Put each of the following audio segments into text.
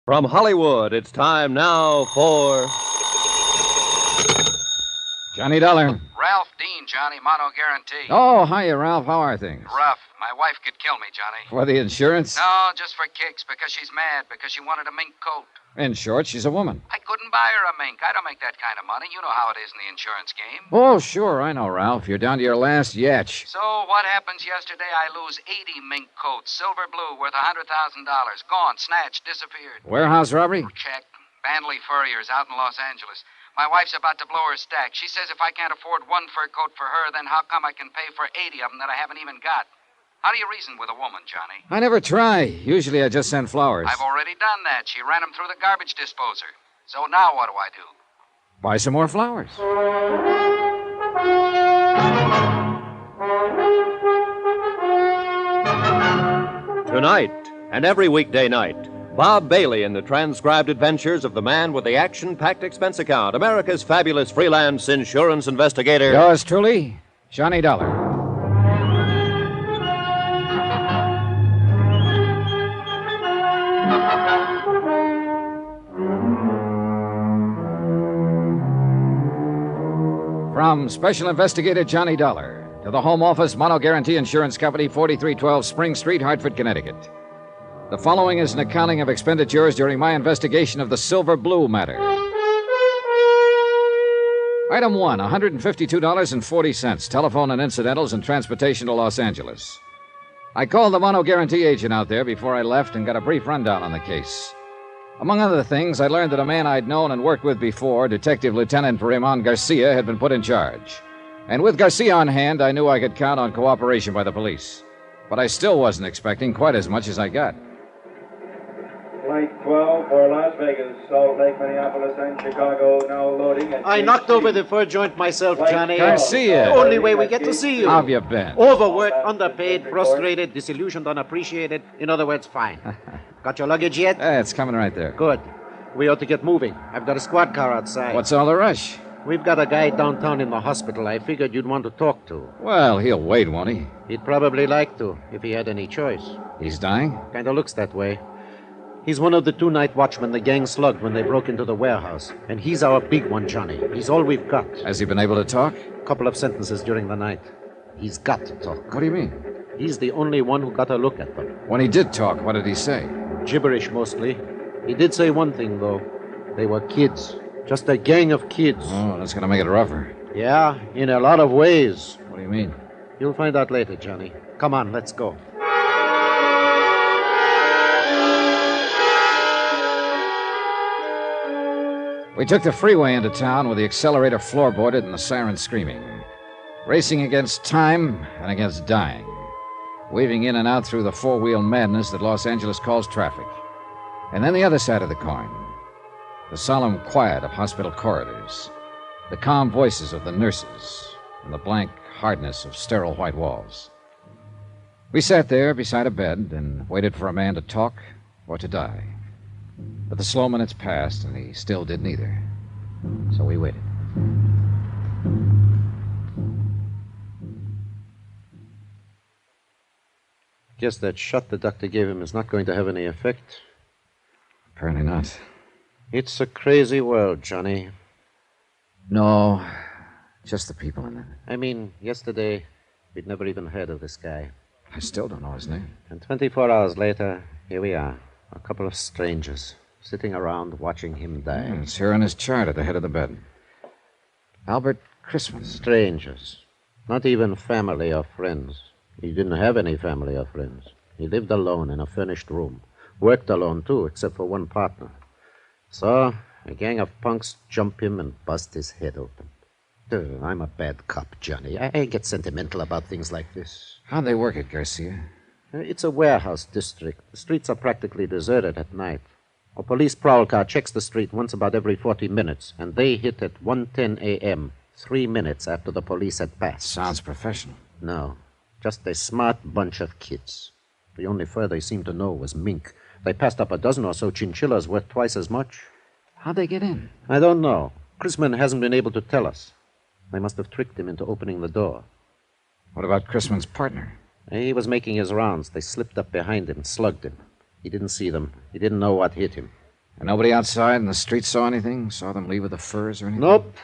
From Hollywood, it's time now for Johnny Dollar. Ralph Dean, Johnny, mono guarantee. Oh, hiya, Ralph. How are things? Rough. My wife could kill me, Johnny. For the insurance? No, just for kicks, because she's mad, because she wanted a mink coat. In short, she's a woman. I couldn't buy her a mink. I don't make that kind of money. You know how it is in the insurance game. Oh, sure, I know, Ralph. You're down to your last yatch. So what happens yesterday? I lose 80 mink coats, silver blue, worth $100,000. Gone, snatched, disappeared. Warehouse robbery? Check. Bandley Furriers out in Los Angeles. My wife's about to blow her stack. She says if I can't afford one fur coat for her, then how come I can pay for 80 of them that I haven't even got? How do you reason with a woman, Johnny? I never try. Usually I just send flowers. I've already done that. She ran them through the garbage disposer. So now what do I do? Buy some more flowers. Tonight and every weekday night. Bob Bailey in the transcribed adventures of the man with the action-packed expense account, America's fabulous freelance insurance investigator. Yours truly, Johnny Dollar. From Special Investigator Johnny Dollar to the Home Office Mono Guarantee Insurance Company, 4312 Spring Street, Hartford, Connecticut. The following is an accounting of expenditures during my investigation of the Silver Blue matter. Item 1, $152.40, telephone and incidentals and transportation to Los Angeles. I called the Mono Guarantee agent out there before I left and got a brief rundown on the case. Among other things, I learned that a man I'd known and worked with before, Detective Lieutenant Raymond Garcia, had been put in charge. And with Garcia on hand, I knew I could count on cooperation by the police. But I still wasn't expecting quite as much as I got. Flight 12 for Las Vegas, Salt Lake, Minneapolis, and Chicago, now loading at... I knocked over the fur joint myself, Johnny. Garcia. Only way we get to see you. How have you been? Overworked, underpaid, frustrated, disillusioned, unappreciated. In other words, fine. Got your luggage yet? It's coming right there. Good. We ought to get moving. I've got a squad car outside. What's all the rush? We've got a guy downtown in the hospital I figured you'd want to talk to. Well, he'll wait, won't he? He'd probably like to, if he had any choice. He's dying? Kinda looks that way. He's one of the 2 night watchmen the gang slugged when they broke into the warehouse. And he's our big one, Johnny. He's all we've got. Has he been able to talk? Couple of sentences during the night. He's got to talk. What do you mean? He's the only one who got a look at them. When he did talk, what did he say? Gibberish, mostly. He did say one thing, though. They were kids. Just a gang of kids. Oh, that's going to make it rougher. Yeah, in a lot of ways. What do you mean? You'll find out later, Johnny. Come on, let's go. We took the freeway into town with the accelerator floorboarded and the siren screaming. Racing against time and against dying. Weaving in and out through the four-wheel madness that Los Angeles calls traffic. And then the other side of the coin. The solemn quiet of hospital corridors. The calm voices of the nurses. And the blank hardness of sterile white walls. We sat there beside a bed and waited for a man to talk or to die. But the slow minutes passed, and he still did neither. So we waited. Guess that shot the doctor gave him is not going to have any effect. Apparently not. It's a crazy world, Johnny. No, just the people in it. I mean, yesterday, we'd never even heard of this guy. I still don't know his name. And 24 hours later, here we are. A couple of strangers sitting around watching him die. It's here on his chart at the head of the bed. Albert Christmas. Strangers. Not even family or friends. He didn't have any family or friends. He lived alone in a furnished room. Worked alone, too, except for one partner. So, a gang of punks jump him and bust his head open. I'm a bad cop, Johnny. I get sentimental about things like this. How'd they work it, Garcia? It's a warehouse district. The streets are practically deserted at night. A police prowl car checks the street once about every 40 minutes, and they hit at 1:10 a.m., 3 minutes after the police had passed. Sounds professional. No, just a smart bunch of kids. The only fur they seemed to know was mink. They passed up a dozen or so chinchillas worth twice as much. How'd they get in? I don't know. Chrisman hasn't been able to tell us. They must have tricked him into opening the door. What about Chrisman's partner? He was making his rounds. They slipped up behind him, slugged him. He didn't see them. He didn't know what hit him. And nobody outside in the street saw anything? Saw them leave with the furs or anything? Nope.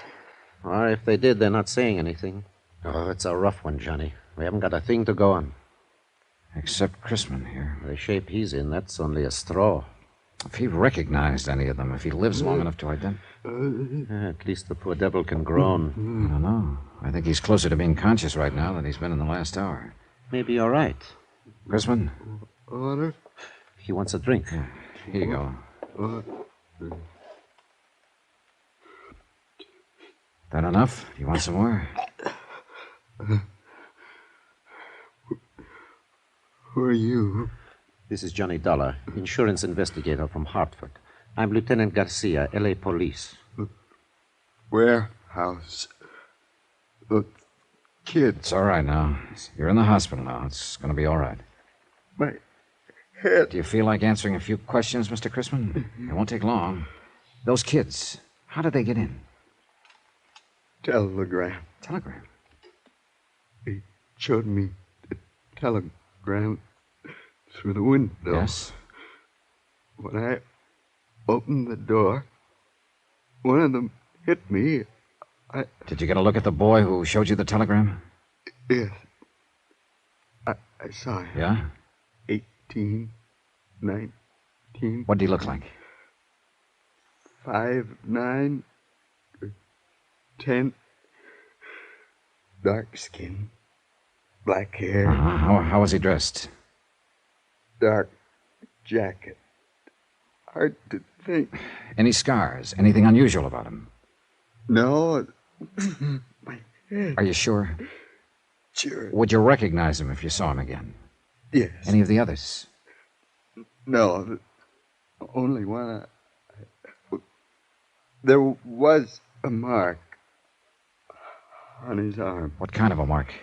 Or if they did, they're not saying anything. Oh, it's a rough one, Johnny. We haven't got a thing to go on. Except Chrisman here. The shape he's in, that's only a straw. If he recognized any of them, if he lives long enough to identify... At least the poor devil can groan. I don't know. I think he's closer to being conscious right now than he's been in the last hour. Maybe you're right. Chrisman? Water? He wants a drink. Yeah, here you go. That enough? You want some more? Who are you? This is Johnny Dollar, insurance investigator from Hartford. I'm Lieutenant Garcia, L.A. Police. Warehouse. The kids. It's all right now. You're in the hospital now. It's going to be all right. My head. Do you feel like answering a few questions, Mr. Chrisman? It won't take long. Those kids, how did they get in? Telegram. Telegram? He showed me the telegram through the window. Yes? When I opened the door, one of them hit me. Did you get a look at the boy who showed you the telegram? Yes. I saw him. Yeah? 18, 19. What did he look like? 5'9", 10. Dark skin, black hair, How was he dressed? dark jacket. Hard to think. Any scars? Anything unusual about him? No. My head. Are you sure? Sure. Would you recognize him if you saw him again? Yes. Any of the others? No. The only one. There was a mark on his arm. What kind of a mark?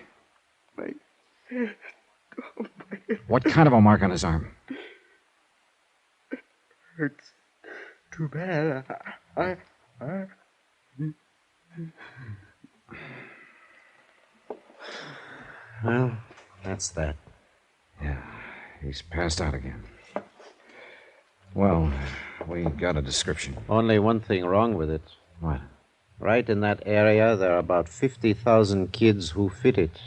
My head. Oh, my head What kind of a mark on his arm? hurts too bad. I Well, that's that. Yeah, he's passed out again. Well, we got a description. Only one thing wrong with it. What? Right in that area, there are about 50,000 kids who fit it.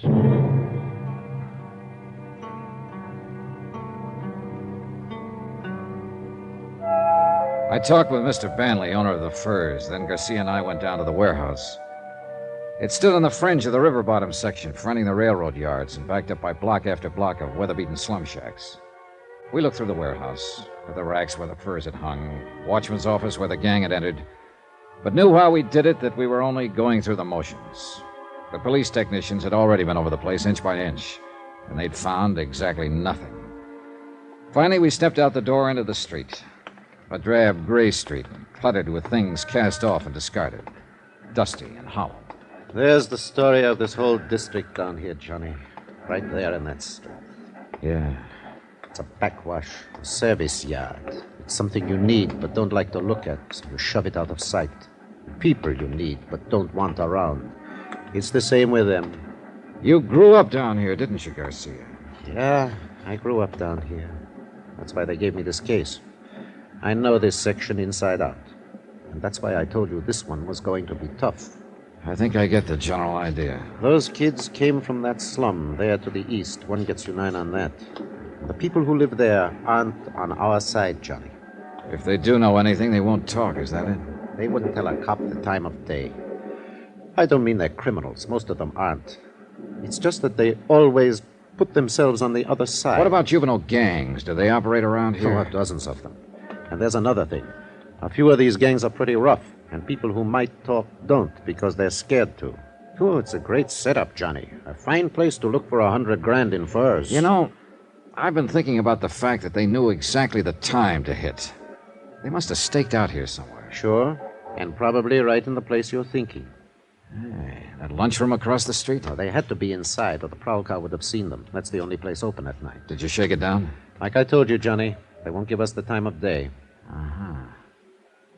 I talked with Mr. Banley, owner of the furs. Then Garcia and I went down to the warehouse. It stood on the fringe of the river bottom section, fronting the railroad yards and backed up by block after block of weather-beaten slum shacks. We looked through the warehouse, at the racks where the furs had hung, watchman's office where the gang had entered, but knew while we did it that we were only going through the motions. The police technicians had already been over the place inch by inch, and they'd found exactly nothing. Finally, we stepped out the door into the street. A drab gray street, cluttered with things cast off and discarded, dusty and hollow. There's the story of this whole district down here, Johnny. Right there in that street. Yeah. It's a backwash, a service yard. It's something you need but don't like to look at, so you shove it out of sight. People you need but don't want around. It's the same with them. You grew up down here, didn't you, Garcia? Yeah, I grew up down here. That's why they gave me this case. I know this section inside out. And that's why I told you this one was going to be tough. I think I get the general idea. Those kids came from that slum there to the east. One gets you 9 on that. The people who live there aren't on our side, Johnny. If they do know anything, they won't talk, is that it? They wouldn't tell a cop the time of day. I don't mean they're criminals. Most of them aren't. It's just that they always put themselves on the other side. What about juvenile gangs? Do they operate around here? Oh, dozens of them. And there's another thing. A few of these gangs are pretty rough, and people who might talk don't because they're scared to. Oh, it's a great setup, Johnny. A fine place to look for $100,000 in furs. You know, I've been thinking about the fact that they knew exactly the time to hit. They must have staked out here somewhere. Sure, and probably right in the place you're thinking. Hey, that lunchroom across the street? Well, they had to be inside, or the prowl car would have seen them. That's the only place open at night. Did you shake it down? Like I told you, Johnny, they won't give us the time of day. Uh-huh.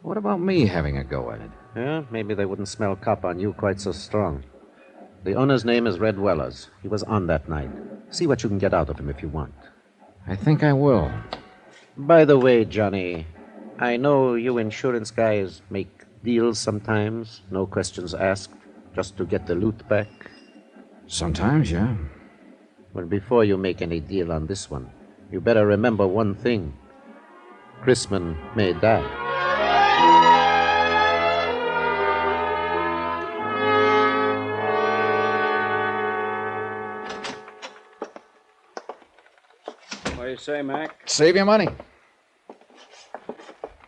What about me having a go at it? Yeah, maybe they wouldn't smell cop on you quite so strong. The owner's name is Red Wellers. He was on that night. See what you can get out of him if you want. I think I will. By the way, Johnny, I know you insurance guys make deals sometimes, no questions asked, just to get the loot back. Sometimes, yeah. Well, before you make any deal on this one, you better remember one thing. Chrisman may die. What do you say, Mac? Save your money.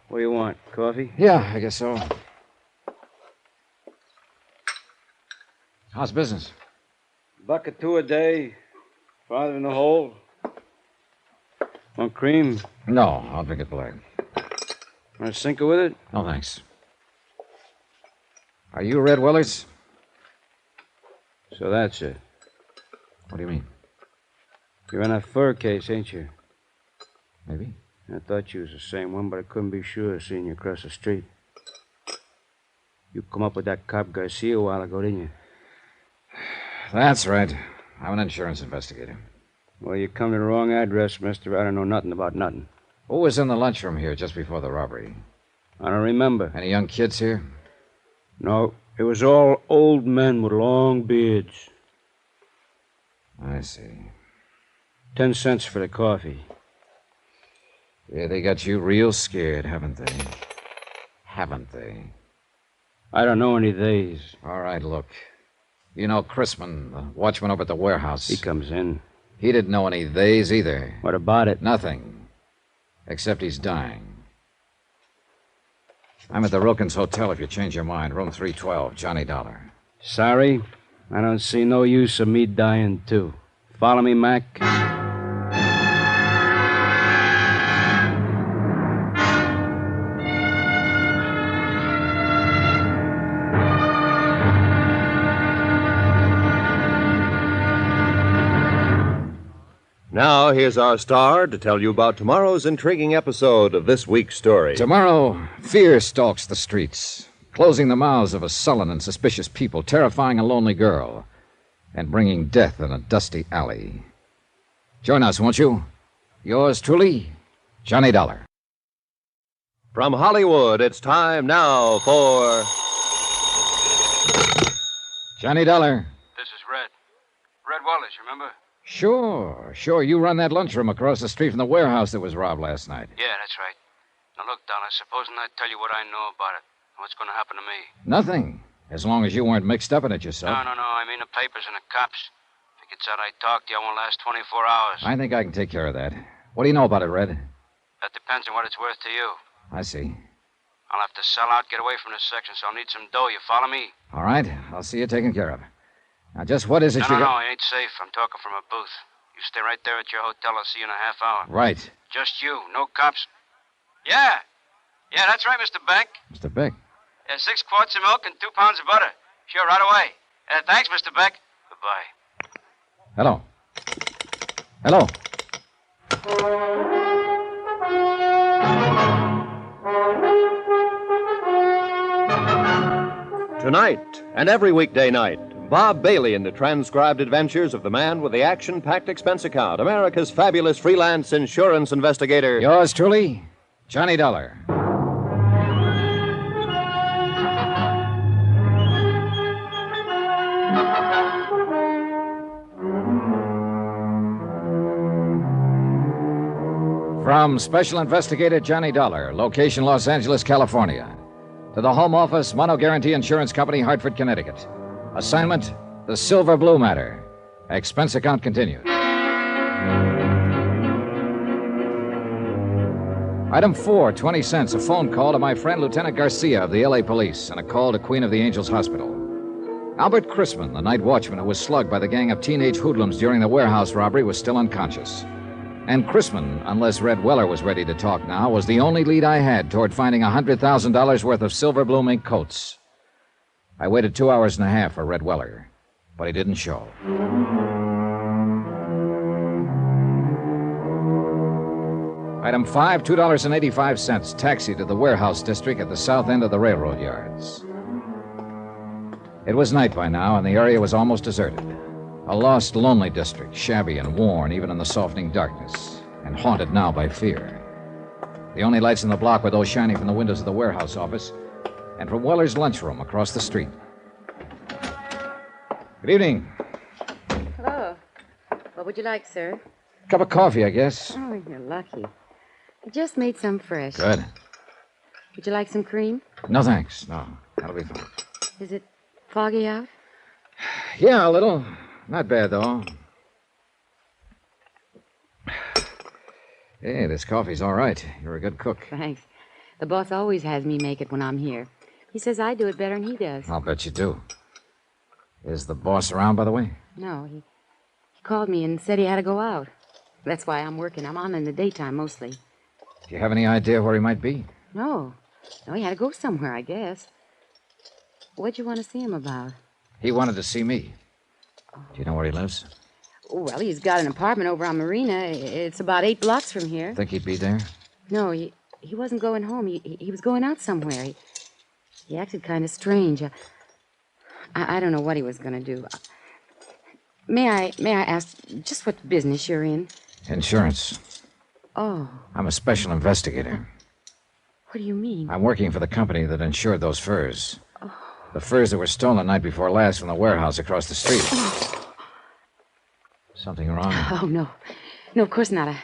What do you want? Coffee? Yeah, I guess so. How's business? Bucket two a day. Farther in the hole. Want cream? No, I'll drink it black. Want a sinker with it? No, thanks. Are you Red Wellers? So that's it. What do you mean? You're in that fur case, ain't you? Maybe. I thought you was the same one, but I couldn't be sure seeing you across the street. You come up with that cop Garcia a while ago, didn't you? That's right. I'm an insurance investigator. Well, you come to the wrong address, mister. I don't know nothing about nothing. Who was in the lunchroom here just before the robbery? I don't remember. Any young kids here? No, it was all old men with long beards. I see. 10 cents for the coffee. Yeah, they got you real scared, haven't they? Haven't they? I don't know any days. All right, look. You know Chrisman, the watchman over at the warehouse. He comes in. He didn't know any theys either. What about it? Nothing. Except he's dying. I'm at the Wilkins Hotel if you change your mind. Room 312, Johnny Dollar. Sorry, I don't see no use of me dying, too. Follow me, Mac? Now, here's our star to tell you about tomorrow's intriguing episode of this week's story. Tomorrow, fear stalks the streets, closing the mouths of a sullen and suspicious people, terrifying a lonely girl, and bringing death in a dusty alley. Join us, won't you? Yours truly, Johnny Dollar. From Hollywood, it's time now for... Johnny Dollar. This is Red. Red Wallace, remember? Sure. You run that lunchroom across the street from the warehouse that was robbed last night. Yeah, that's right. Now, look, Dollar, supposing I tell you what I know about it. What's going to happen to me? Nothing, as long as you weren't mixed up in it yourself. No. I mean the papers and the cops. If it gets out I talked to you, I won't last 24 hours. I think I can take care of that. What do you know about it, Red? That depends on what it's worth to you. I see. I'll have to sell out, get away from this section, so I'll need some dough. You follow me? All right, I'll see you taken care of. Now, just what is it No, you got? it ain't safe. I'm talking from a booth. You stay right there at your hotel. I'll see you in a half hour. Right. Just you. No cops. Yeah, that's right, Mr. Beck. Mr. Beck. 6 quarts of milk and 2 pounds of butter. Sure, right away. Thanks, Mr. Beck. Goodbye. Hello. Tonight, and every weekday night, Bob Bailey in the transcribed adventures of the man with the action-packed expense account, America's fabulous freelance insurance investigator. Yours truly, Johnny Dollar. From Special Investigator Johnny Dollar, location Los Angeles, California, to the Home Office, Mono Guarantee Insurance Company, Hartford, Connecticut. Assignment, the Silver Blue matter. Expense account continued. Item 4, 20 cents, a phone call to my friend Lieutenant Garcia of the L.A. Police, and a call to Queen of the Angels Hospital. Albert Chrisman, the night watchman who was slugged by the gang of teenage hoodlums during the warehouse robbery, was still unconscious. And Chrisman, unless Red Weller was ready to talk now, was the only lead I had toward finding $100,000 worth of silver blue mink coats. I waited 2 hours and a half for Red Weller, but he didn't show. Item 5, $2.85, taxi to the warehouse district at the south end of the railroad yards. It was night by now, and the area was almost deserted. A lost, lonely district, shabby and worn even in the softening darkness, and haunted now by fear. The only lights in the block were those shining from the windows of the warehouse office and from Weller's lunchroom across the street. Good evening. Hello. What would you like, sir? Cup of coffee, I guess. Oh, you're lucky. I just made some fresh. Good. Would you like some cream? No, thanks. No, that'll be fine. Is it foggy out? Yeah, a little. Not bad, though. Hey, this coffee's all right. You're a good cook. Thanks. The boss always has me make it when I'm here. He says I do it better than he does. I'll bet you do. Is the boss around, by the way? No, he called me and said he had to go out. That's why I'm working. I'm on in the daytime mostly. Do you have any idea where he might be? No, he had to go somewhere, I guess. What'd you want to see him about? He wanted to see me. Do you know where he lives? Well, he's got an apartment over on Marina. It's about 8 blocks from here. Think he'd be there? No, he wasn't going home. He was going out somewhere. He acted kind of strange. I don't know what he was going to do. May I ask just what business you're in? Insurance. Oh. I'm a special investigator. What do you mean? I'm working for the company that insured those furs. Oh. The furs that were stolen the night before last from the warehouse across the street. Oh. Something wrong? Oh, no. No, of course not.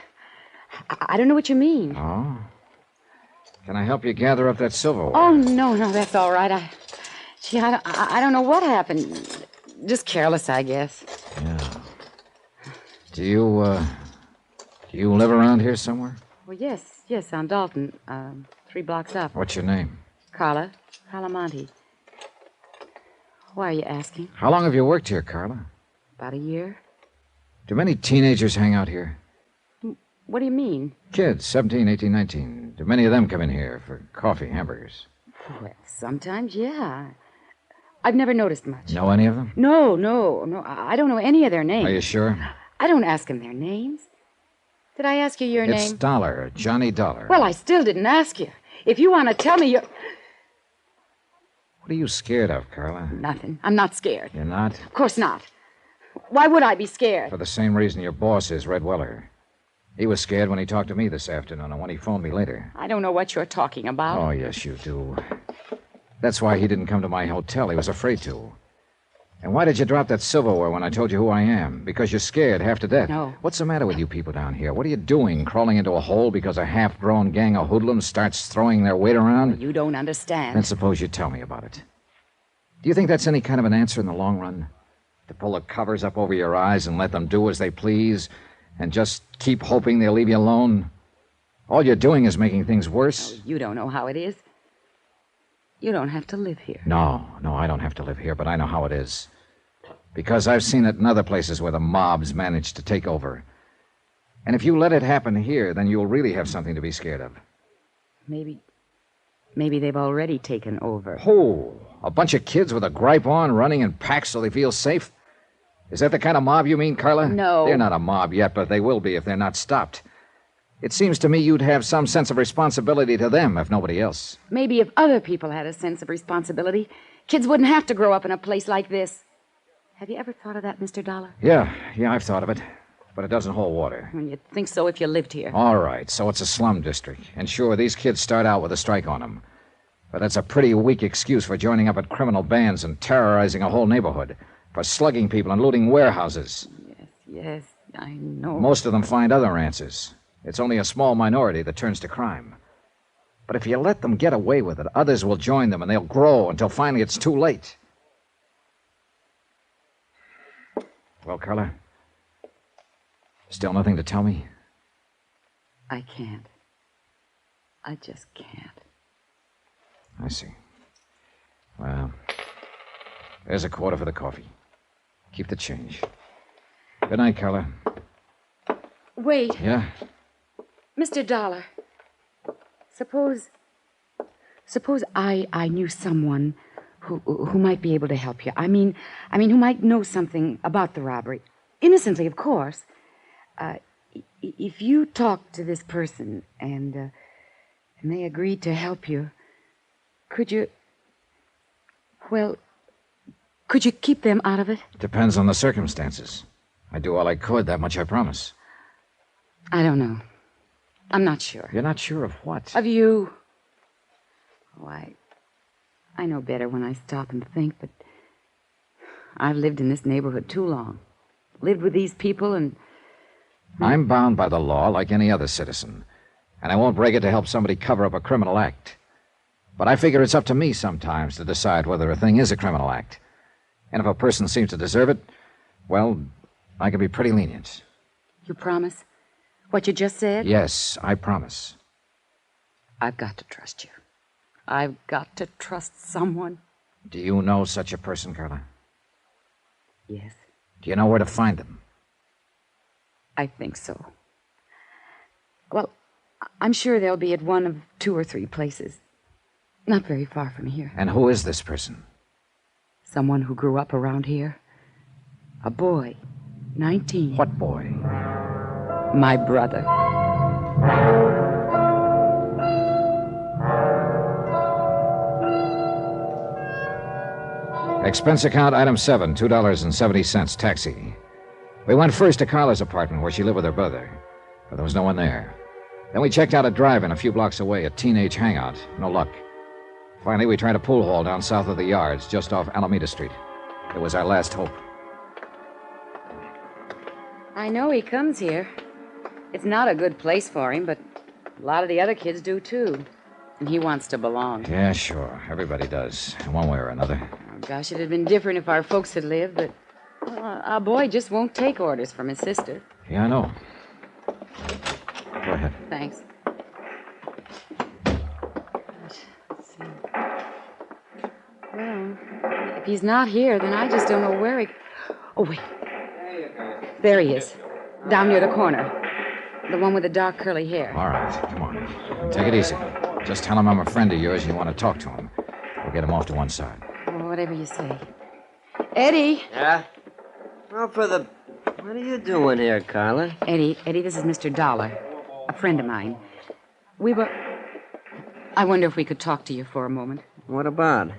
I don't know what you mean. Oh? Can I help you gather up that silverware? Oh, no, that's all right. I don't know what happened. Just careless, I guess. Yeah. Do you live around here somewhere? Well, yes, on Dalton, 3 blocks up. What's your name? Carla Monte. Why are you asking? How long have you worked here, Carla? About a year. Do many teenagers hang out here? What do you mean? Kids, 17, 18, 19. Do many of them come in here for coffee, hamburgers? Well, sometimes, yeah. I've never noticed much. Know any of them? No. I don't know any of their names. Are you sure? I don't ask them their names. Did I ask you your name? It's Dollar, Johnny Dollar. Well, I still didn't ask you. If you want to tell me What are you scared of, Carla? Nothing. I'm not scared. You're not? Of course not. Why would I be scared? For the same reason your boss is, Red Weller. He was scared when he talked to me this afternoon and when he phoned me later. I don't know what you're talking about. Oh, yes, you do. That's why he didn't come to my hotel. He was afraid to. And why did you drop that silverware when I told you who I am? Because you're scared half to death. No. What's the matter with you people down here? What are you doing, crawling into a hole because a half-grown gang of hoodlums starts throwing their weight around? You don't understand. Then suppose you tell me about it. Do you think that's any kind of an answer in the long run? To pull the covers up over your eyes and let them do as they please and just keep hoping they'll leave you alone? All you're doing is making things worse. Oh, you don't know how it is. You don't have to live here. No, I don't have to live here, but I know how it is. Because I've seen it in other places where the mobs manage to take over. And if you let it happen here, then you'll really have something to be scared of. Maybe they've already taken over. Oh, a bunch of kids with a gripe on running in packs so they feel safe? Is that the kind of mob you mean, Carla? No. They're not a mob yet, but they will be if they're not stopped. It seems to me you'd have some sense of responsibility to them, if nobody else. Maybe if other people had a sense of responsibility, kids wouldn't have to grow up in a place like this. Have you ever thought of that, Mr. Dollar? Yeah, I've thought of it. But it doesn't hold water. You'd think so if you lived here. All right, so it's a slum district. And sure, these kids start out with a strike on them. But that's a pretty weak excuse for joining up at criminal bands and terrorizing a whole neighborhood, for slugging people and looting warehouses. Yes, I know. Most of them find other answers. It's only a small minority that turns to crime. But if you let them get away with it, others will join them and they'll grow until finally it's too late. Well, Carla, still nothing to tell me? I can't. I just can't. I see. Well, there's a quarter for the coffee. Keep the change. Good night, Carla. Wait. Yeah? Mr. Dollar, suppose I knew someone who might be able to help you. I mean, who might know something about the robbery. Innocently, of course. If you talked to this person and they agreed to help you, could you keep them out of it? Depends on the circumstances. I'd do all I could, that much I promise. I don't know. I'm not sure. You're not sure of what? Of you. Oh, I know better when I stop and think, but I've lived in this neighborhood too long. Lived with these people and... I'm bound by the law like any other citizen, and I won't break it to help somebody cover up a criminal act. But I figure it's up to me sometimes to decide whether a thing is a criminal act. And if a person seems to deserve it, well, I can be pretty lenient. You promise? What you just said? Yes, I promise. I've got to trust you. I've got to trust someone. Do you know such a person, Carla? Yes, Do you know where to find them? I think so. Well, I'm sure they'll be at one of 2 or 3 places. Not very far from here. And who is this person? Someone who grew up around here. A boy, 19. What boy? My brother. Expense account item 7, $2.70, taxi. We went first to Carla's apartment where she lived with her brother, but there was no one there. Then we checked out a drive-in a few blocks away, a teenage hangout. No luck. Finally, we tried a pool hall down south of the yards, just off Alameda Street. It was our last hope. I know he comes here. It's not a good place for him, but a lot of the other kids do, too. And he wants to belong. Yeah, sure. Everybody does, in one way or another. Oh, gosh, it'd have been different if our folks had lived, but our boy just won't take orders from his sister. Yeah, I know. Go ahead. Thanks. Let's see. Well, if he's not here, then I just don't know where he... Oh, wait. There he is. Down near the corner. The one with the dark curly hair. All right, come on. Take it easy. Just tell him I'm a friend of yours and you want to talk to him. We'll get him off to one side. Oh, whatever you say. Eddie! Yeah? Oh, what are you doing here, Carla? Eddie, this is Mr. Dollar, a friend of mine. I wonder if we could talk to you for a moment. What about?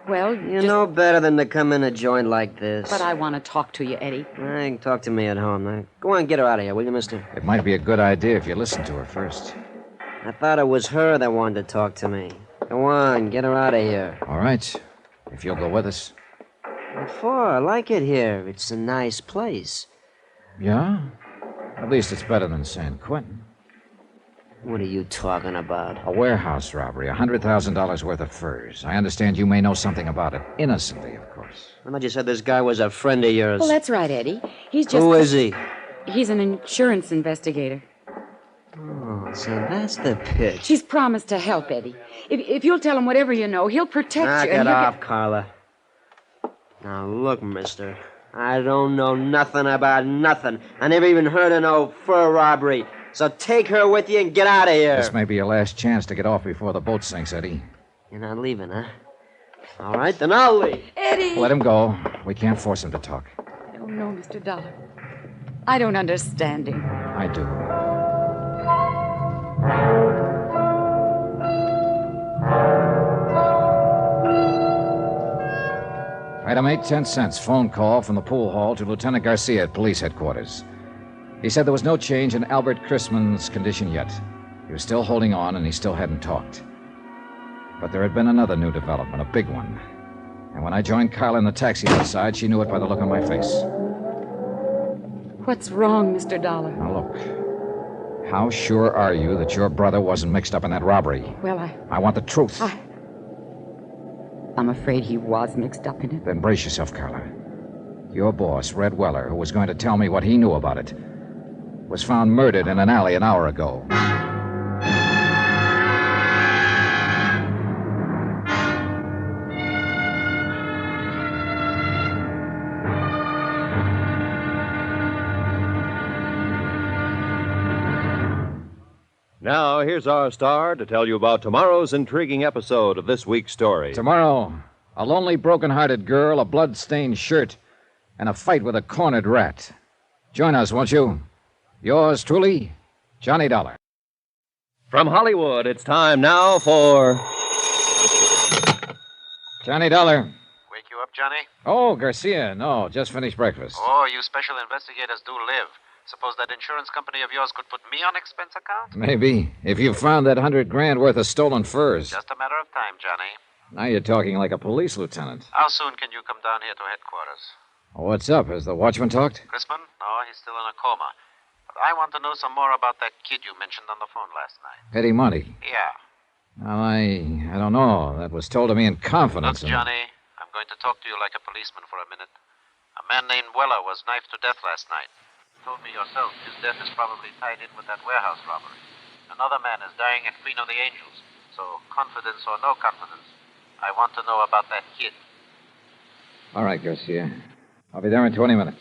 Well, You know better than to come in a joint like this. But I want to talk to you, Eddie. You can talk to me at home. Now, go on, get her out of here, will you, mister? It might be a good idea if you listen to her first. I thought it was her that wanted to talk to me. Go on, get her out of here. All right, if you'll go with us. What for? I like it here. It's a nice place. Yeah? At least it's better than San Quentin. What are you talking about? A warehouse robbery, $100,000 worth of furs. I understand you may know something about it. Innocently, of course. I thought you said this guy was a friend of yours. Well, that's right, Eddie. He's just... Who is he? He's an insurance investigator. Oh, so that's the pitch. He's promised to help, Eddie. If you'll tell him whatever you know, he'll protect Knock you. it off, Carla. Now, look, mister. I don't know nothing about nothing. I never even heard of no fur robbery. So take her with you and get out of here. This may be your last chance to get off before the boat sinks, Eddie. You're not leaving, huh? All right, then I'll leave. Eddie! Let him go. We can't force him to talk. I don't know, Mr. Dollar. I don't understand him. I do. Item 8, 10 cents. Phone call from the pool hall to Lieutenant Garcia at police headquarters. He said there was no change in Albert Chrisman's condition yet. He was still holding on, and he still hadn't talked. But there had been another new development, a big one. And when I joined Carla in the taxi outside, she knew it by the look on my face. What's wrong, Mr. Dollar? Now, look. How sure are you that your brother wasn't mixed up in that robbery? Well, I want the truth. I'm afraid he was mixed up in it. Then brace yourself, Carla. Your boss, Red Weller, who was going to tell me what he knew about it, was found murdered in an alley an hour ago. Now, here's our star to tell you about tomorrow's intriguing episode of this week's story. Tomorrow, a lonely, broken-hearted girl, a blood-stained shirt, and a fight with a cornered rat. Join us, won't you? Yours truly, Johnny Dollar. From Hollywood, it's time now for... Johnny Dollar. Wake you up, Johnny? Oh, Garcia. No, just finished breakfast. Oh, you special investigators do live. Suppose that insurance company of yours could put me on expense account? Maybe. If you found that $100,000 worth of stolen furs. Just a matter of time, Johnny. Now you're talking like a police lieutenant. How soon can you come down here to headquarters? What's up? Has the watchman talked? Crispin? No, he's still in a coma. But I want to know some more about that kid you mentioned on the phone last night. Eddie Monty. Yeah. Well, I don't know. That was told to me in confidence. Look, Johnny, I'm going to talk to you like a policeman for a minute. A man named Weller was knifed to death last night. You told me yourself his death is probably tied in with that warehouse robbery. Another man is dying at Queen of the Angels. So, confidence or no confidence, I want to know about that kid. All right, Garcia. I'll be there in 20 minutes.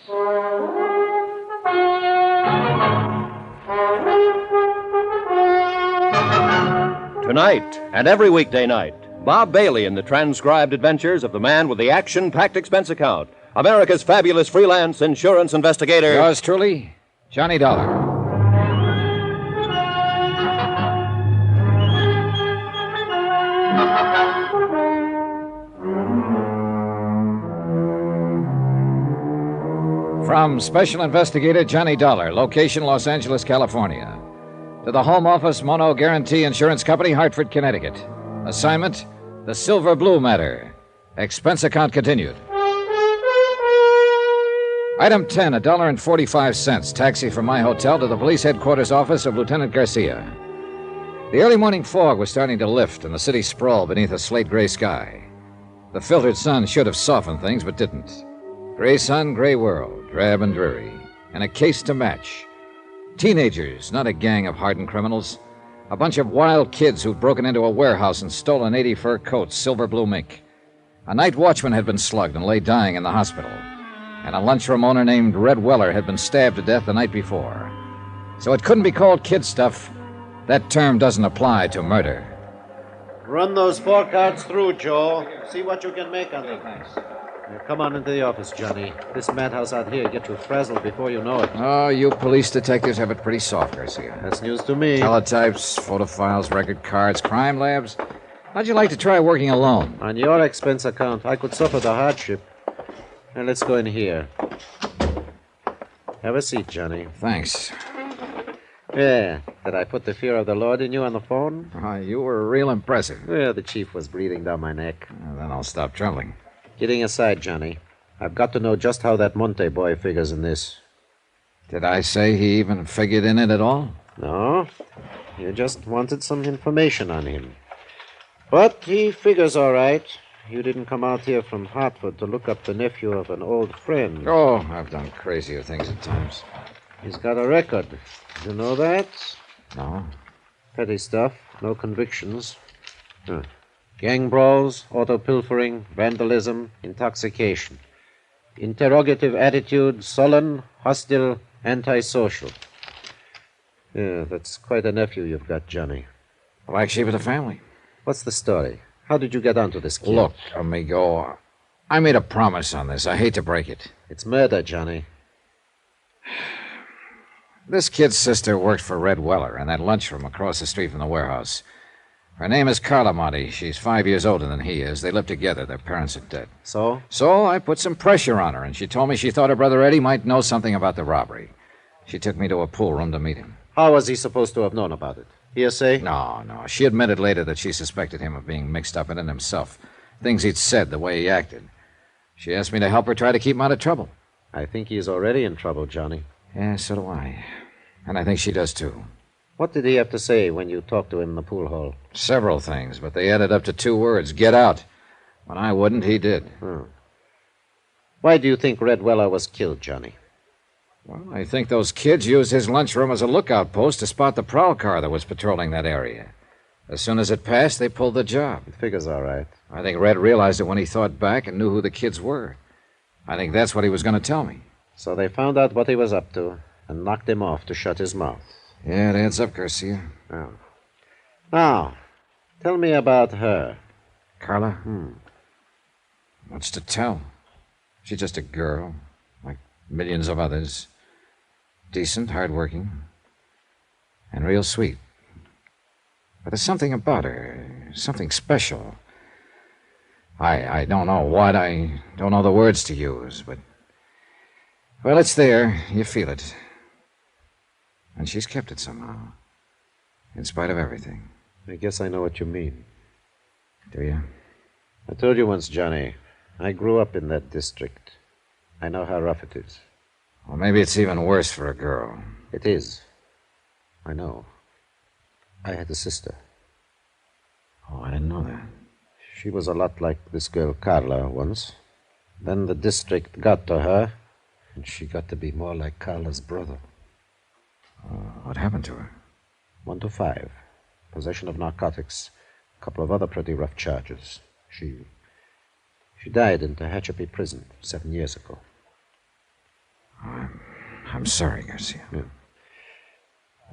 Tonight and every weekday night, Bob Bailey in the transcribed adventures of the man with the action-packed expense account, America's fabulous freelance insurance investigator. Yours truly, Johnny Dollar. From Special Investigator Johnny Dollar, location Los Angeles, California. To the Home Office Mono Guarantee Insurance Company, Hartford, Connecticut. Assignment, the Silver Blue Matter. Expense account continued. Item 10, $1.45. Taxi from my hotel to the police headquarters office of Lieutenant Garcia. The early morning fog was starting to lift, and the city sprawled beneath a slate-gray sky. The filtered sun should have softened things, but didn't. Gray sun, gray world, drab and dreary, and a case to match. Teenagers, not a gang of hardened criminals. A bunch of wild kids who'd broken into a warehouse and stolen 80 fur coats, silver blue mink. A night watchman had been slugged and lay dying in the hospital. And a lunchroom owner named Red Weller had been stabbed to death the night before. So it couldn't be called kid stuff. That term doesn't apply to murder. Run those 4 cards through, Joe. See what you can make on them. Thanks. Come on into the office, Johnny. This madhouse out here gets you frazzled before you know it. Oh, you police detectives have it pretty soft, Garcia. That's news to me. Teletypes, photo files, record cards, crime labs. How'd you like to try working alone? On your expense account, I could suffer the hardship. And let's go in here. Have a seat, Johnny. Thanks. Yeah. Did I put the fear of the Lord in you on the phone? You were real impressive. Well, the chief was breathing down my neck. Then I'll stop trembling. Kidding aside, Johnny, I've got to know just how that Monte boy figures in this. Did I say he even figured in it at all? No. You just wanted some information on him. But he figures all right. You didn't come out here from Hartford to look up the nephew of an old friend. Oh, I've done crazier things at times. He's got a record. You know that? No. Petty stuff. No convictions. Gang brawls, auto pilfering, vandalism, intoxication. Interrogative attitude, sullen, hostile, antisocial. Yeah, that's quite a nephew you've got, Johnny. Black sheep of the family. What's the story? How did you get onto this kid? Look, amigo, I made a promise on this. I hate to break it. It's murder, Johnny. This kid's sister worked for Red Weller in that lunchroom across the street from the warehouse. Her name is Carla Monty. She's 5 years older than he is. They live together. Their parents are dead. So? So I put some pressure on her, and she told me she thought her brother Eddie might know something about the robbery. She took me to a pool room to meet him. How was he supposed to have known about it? Hearsay? No. She admitted later that she suspected him of being mixed up in it himself. Things he'd said, the way he acted. She asked me to help her try to keep him out of trouble. I think he's already in trouble, Johnny. Yeah, so do I. And I think she does, too. What did he have to say when you talked to him in the pool hall? Several things, but they added up to 2 words. Get out. When I wouldn't, he did. Why do you think Red Weller was killed, Johnny? Well, I think those kids used his lunchroom as a lookout post to spot the prowl car that was patrolling that area. As soon as it passed, they pulled the job. It figures all right. I think Red realized it when he thought back and knew who the kids were. I think that's what he was going to tell me. So they found out what he was up to and knocked him off to shut his mouth. Yeah, it adds up, Garcia. Oh. Now, tell me about her. Carla? What's to tell? She's just a girl, like millions of others. Decent, hardworking, and real sweet. But there's something about her, something special. I don't know what, I don't know the words to use, but... Well, it's there. You feel it. And she's kept it somehow. In spite of everything. I guess I know what you mean. Do you? I told you once, Johnny, I grew up in that district. I know how rough it is. Well, maybe it's even worse for a girl. It is. I know. I had a sister. Oh, I didn't know that. She was a lot like this girl Carla once. Then the district got to her, and she got to be more like Carla's brother. What happened to her? 1 to 5. Possession of narcotics. A couple of other pretty rough charges. She died in Tehachapi prison 7 years ago. I'm sorry, Garcia. Yeah.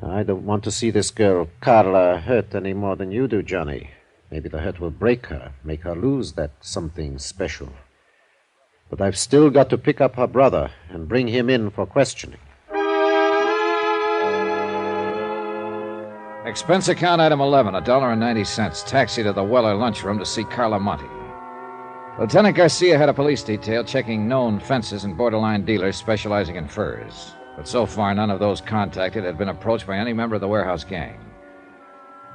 I don't want to see this girl Carla hurt any more than you do, Johnny. Maybe the hurt will break her, make her lose that something special. But I've still got to pick up her brother and bring him in for questioning. Expense account item 11, $1.90. Taxi to the Weller lunchroom to see Carla Monte. Lieutenant Garcia had a police detail checking known fences and borderline dealers specializing in furs. But so far, none of those contacted had been approached by any member of the warehouse gang.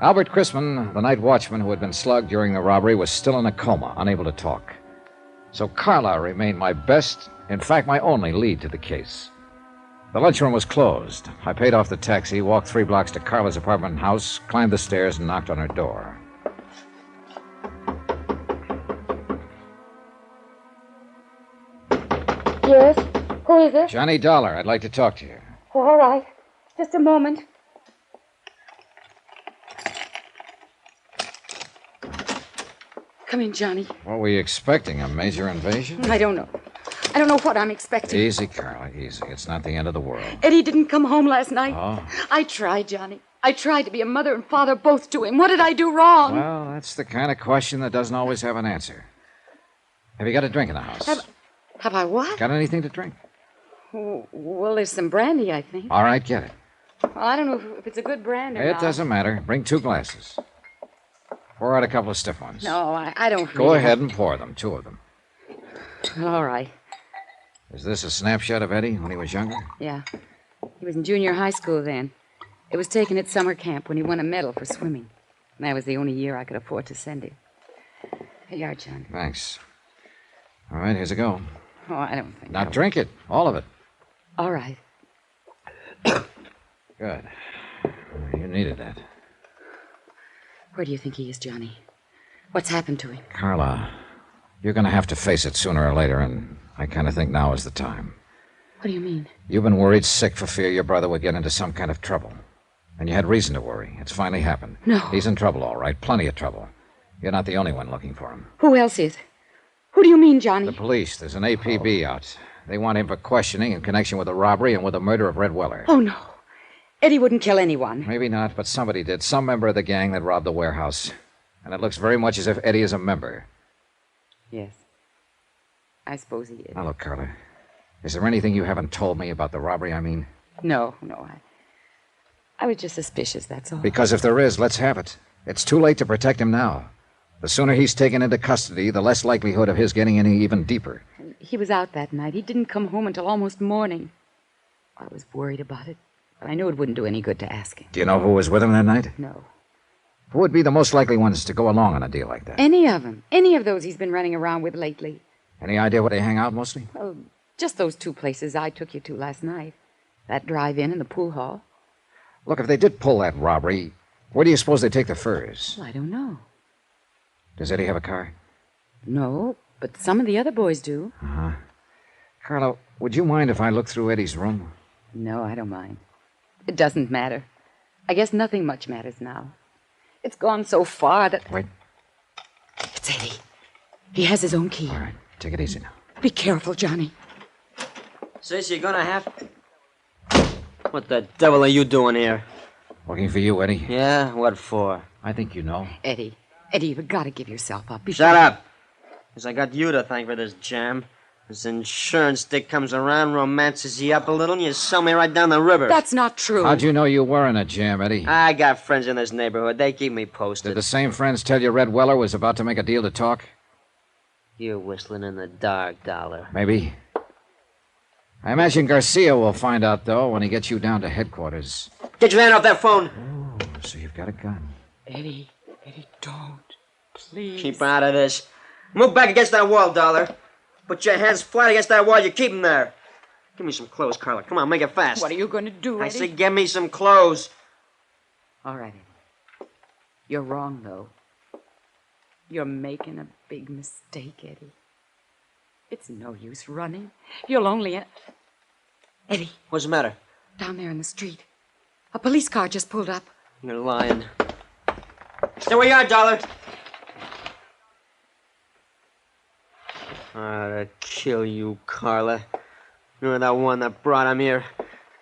Albert Chrisman, the night watchman who had been slugged during the robbery, was still in a coma, unable to talk. So Carla remained my best, in fact, my only lead to the case. The lunchroom was closed. I paid off the taxi, walked 3 blocks to Carla's apartment and house, climbed the stairs, and knocked on her door. Yes? Who is it? Johnny Dollar, I'd like to talk to you. Oh, all right. Just a moment. Come in, Johnny. What were you expecting, a major invasion? I don't know. I don't know what I'm expecting. Easy, Carla, easy. It's not the end of the world. Eddie didn't come home last night. Oh? I tried, Johnny. I tried to be a mother and father both to him. What did I do wrong? Well, that's the kind of question that doesn't always have an answer. Have you got a drink in the house? Have I what? Got anything to drink? Well, there's some brandy, I think. All right, get it. Well, I don't know if it's a good brand or It not. doesn't matter. Bring 2 glasses. Pour out a couple of stiff ones. No, I don't Go really ahead and pour them, 2 of them. All right. Is this a snapshot of Eddie when he was younger? Yeah. He was in junior high school then. It was taken at summer camp when he won a medal for swimming. And that was the only year I could afford to send him. Here you are, John. Thanks. All right, here's a go. Oh, I don't think Now drink it, all of it. All right. Good. You needed that. Where do you think he is, Johnny? What's happened to him? Carla, you're going to have to face it sooner or later, and I kind of think now is the time. What do you mean? You've been worried sick for fear your brother would get into some kind of trouble. And you had reason to worry. It's finally happened. No. He's in trouble, all right. Plenty of trouble. You're not the only one looking for him. Who else is? Who do you mean, Johnny? The police. There's an APB out. They want him for questioning in connection with the robbery and with the murder of Red Weller. Oh, no. Eddie wouldn't kill anyone. Maybe not, but somebody did. Some member of the gang that robbed the warehouse. And it looks very much as if Eddie is a member. Yes. I suppose he is. Now, look, Carla. Is there anything you haven't told me about the robbery, I mean? No. I was just suspicious, that's all. Because if there is, let's have it. It's too late to protect him now. The sooner he's taken into custody, the less likelihood of his getting any even deeper. He was out that night. He didn't come home until almost morning. I was worried about it, but I knew it wouldn't do any good to ask him. Do you know who was with him that night? No. Who would be the most likely ones to go along on a deal like that? Any of them. Any of those he's been running around with lately. Any idea where they hang out mostly? Well, just those 2 places I took you to last night. That drive-in and the pool hall. Look, if they did pull that robbery, where do you suppose they take the furs? Well, I don't know. Does Eddie have a car? No, but some of the other boys do. Uh-huh. Carla, would you mind if I look through Eddie's room? No, I don't mind. It doesn't matter. I guess nothing much matters now. It's gone so far that... Wait. It's Eddie. He has his own key. All right, take it easy now. Be careful, Johnny. Sis, you're gonna have... What the devil are you doing here? Looking for you, Eddie. Yeah? What for? I think you know. Eddie, you've got to give yourself up. Shut up! Because I got you to thank for this jam. This insurance dick comes around, romances you up a little, and you sell me right down the river. That's not true. How'd you know you were in a jam, Eddie? I got friends in this neighborhood. They keep me posted. Did the same friends tell you Red Weller was about to make a deal to talk? You're whistling in the dark, Dollar. Maybe. I imagine Garcia will find out, though, when he gets you down to headquarters. Get your hand off that phone. Oh, so you've got a gun. Eddie, don't. Please. Keep out of this. Move back against that wall, Dollar. Put your hands flat against that wall. You keep them there. Give me some clothes, Carla. Come on, make it fast. What are you going to do, Eddie? I say give me some clothes. All right, Eddie. You're wrong, though. You're making a big mistake, Eddie. It's no use running. You'll only... Eddie. What's the matter? Down there in the street. A police car just pulled up. You're lying. Stay where you are, Dollar. I'd kill you, Carla. You're the one that brought him here.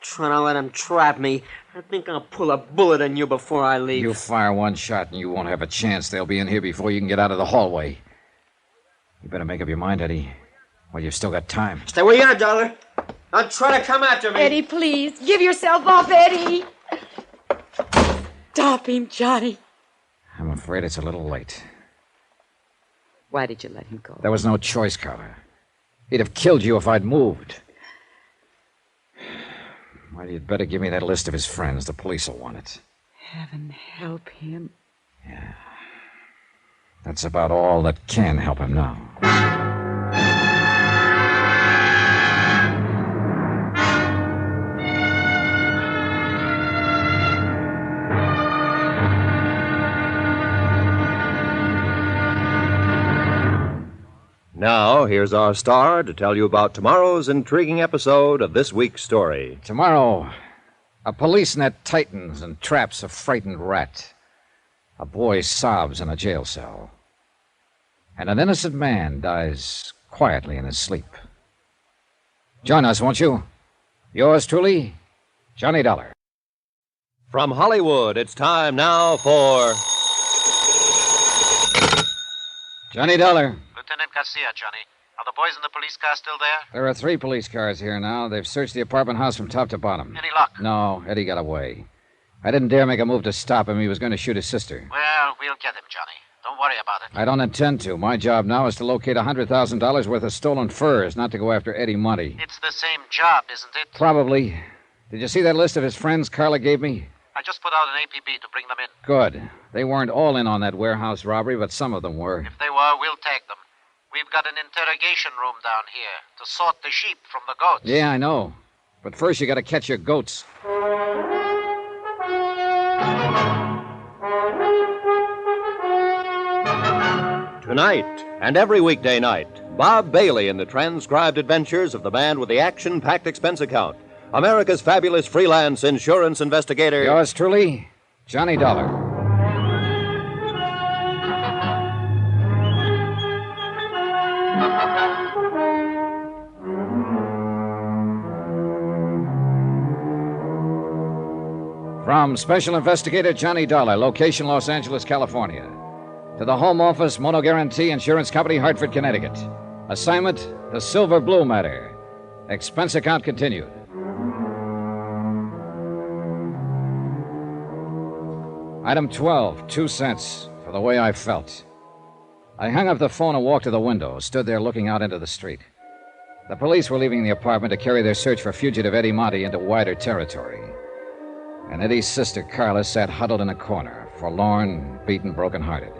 Trying to let him trap me. I think I'll pull a bullet in you before I leave. You fire one shot and you won't have a chance. They'll be in here before you can get out of the hallway. You better make up your mind, Eddie. Well, you've still got time. Stay where you are, Dollar. Don't try to come after me. Eddie, please. Give yourself up, Eddie. Stop him, Johnny. I'm afraid it's a little late. Why did you let him go? There was no choice, Carla. He'd have killed you if I'd moved. Well, you'd better give me that list of his friends. The police will want it. Heaven help him. Yeah. That's about all that can help him now. Now, here's our star to tell you about tomorrow's intriguing episode of this week's story. Tomorrow, a police net tightens and traps a frightened rat. A boy sobs in a jail cell. And an innocent man dies quietly in his sleep. Join us, won't you? Yours truly, Johnny Dollar. From Hollywood, it's time now for... Johnny Dollar. Lieutenant Garcia, Johnny. Are the boys in the police car still there? There are 3 police cars here now. They've searched the apartment house from top to bottom. Any luck? No, Eddie got away. I didn't dare make a move to stop him. He was going to shoot his sister. Well, we'll get him, Johnny. Don't worry about it. I don't intend to. My job now is to locate $100,000 worth of stolen furs, not to go after Eddie Monty. It's the same job, isn't it? Probably. Did you see that list of his friends Carla gave me? I just put out an APB to bring them in. Good. They weren't all in on that warehouse robbery, but some of them were. If they were, we'll tag them. We've got an interrogation room down here to sort the sheep from the goats. Yeah, I know. But first you got to catch your goats. Tonight, and every weekday night, Bob Bailey in the transcribed adventures of the man with the action-packed expense account, America's fabulous freelance insurance investigator... Yours truly, Johnny Dollar. From Special Investigator Johnny Dollar, location Los Angeles, California. To the Home Office Mono Guarantee Insurance Company, Hartford, Connecticut. Assignment, the Silver Blue matter. Expense account continued. Item 12, 2 cents, for the way I felt. I hung up the phone and walked to the window, stood there looking out into the street. The police were leaving the apartment to carry their search for fugitive Eddie Monty into wider territory. And Eddie's sister, Carla, sat huddled in a corner, forlorn, beaten, broken-hearted.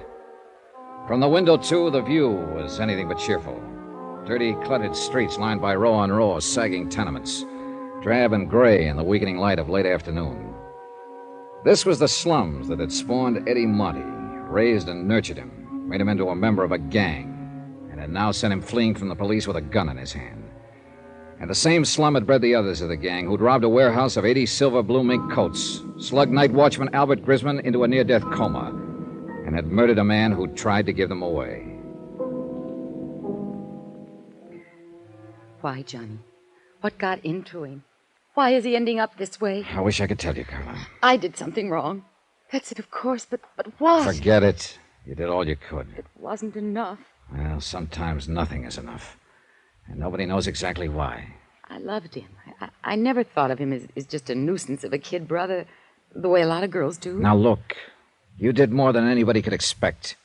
From the window, too, the view was anything but cheerful. Dirty, cluttered streets lined by row on row of sagging tenements, drab and gray in the weakening light of late afternoon. This was the slums that had spawned Eddie Monty, raised and nurtured him, made him into a member of a gang, and had now sent him fleeing from the police with a gun in his hand. And the same slum had bred the others of the gang who'd robbed a warehouse of 80 silver blue mink coats, slugged night watchman Albert Grisman into a near-death coma, and had murdered a man who'd tried to give them away. Why, Johnny? What got into him? Why is he ending up this way? I wish I could tell you, Carla. I did something wrong. That's it, of course, but what? Forget it. You did all you could. It wasn't enough. Well, sometimes nothing is enough. And nobody knows exactly why. I loved him. I never thought of him as just a nuisance of a kid brother, the way a lot of girls do. Now, look. You did more than anybody could expect.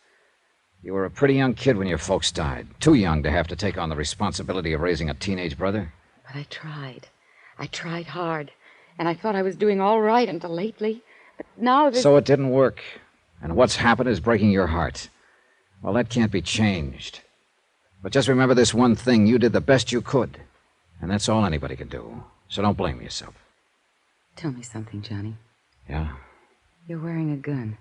You were a pretty young kid when your folks died. Too young to have to take on the responsibility of raising a teenage brother. But I tried. I tried hard. And I thought I was doing all right until lately. But now there's... So it didn't work. And what's happened is breaking your heart. Well, that can't be changed. But just remember this one thing. You did the best you could. And that's all anybody can do. So don't blame yourself. Tell me something, Johnny. Yeah? You're wearing a gun.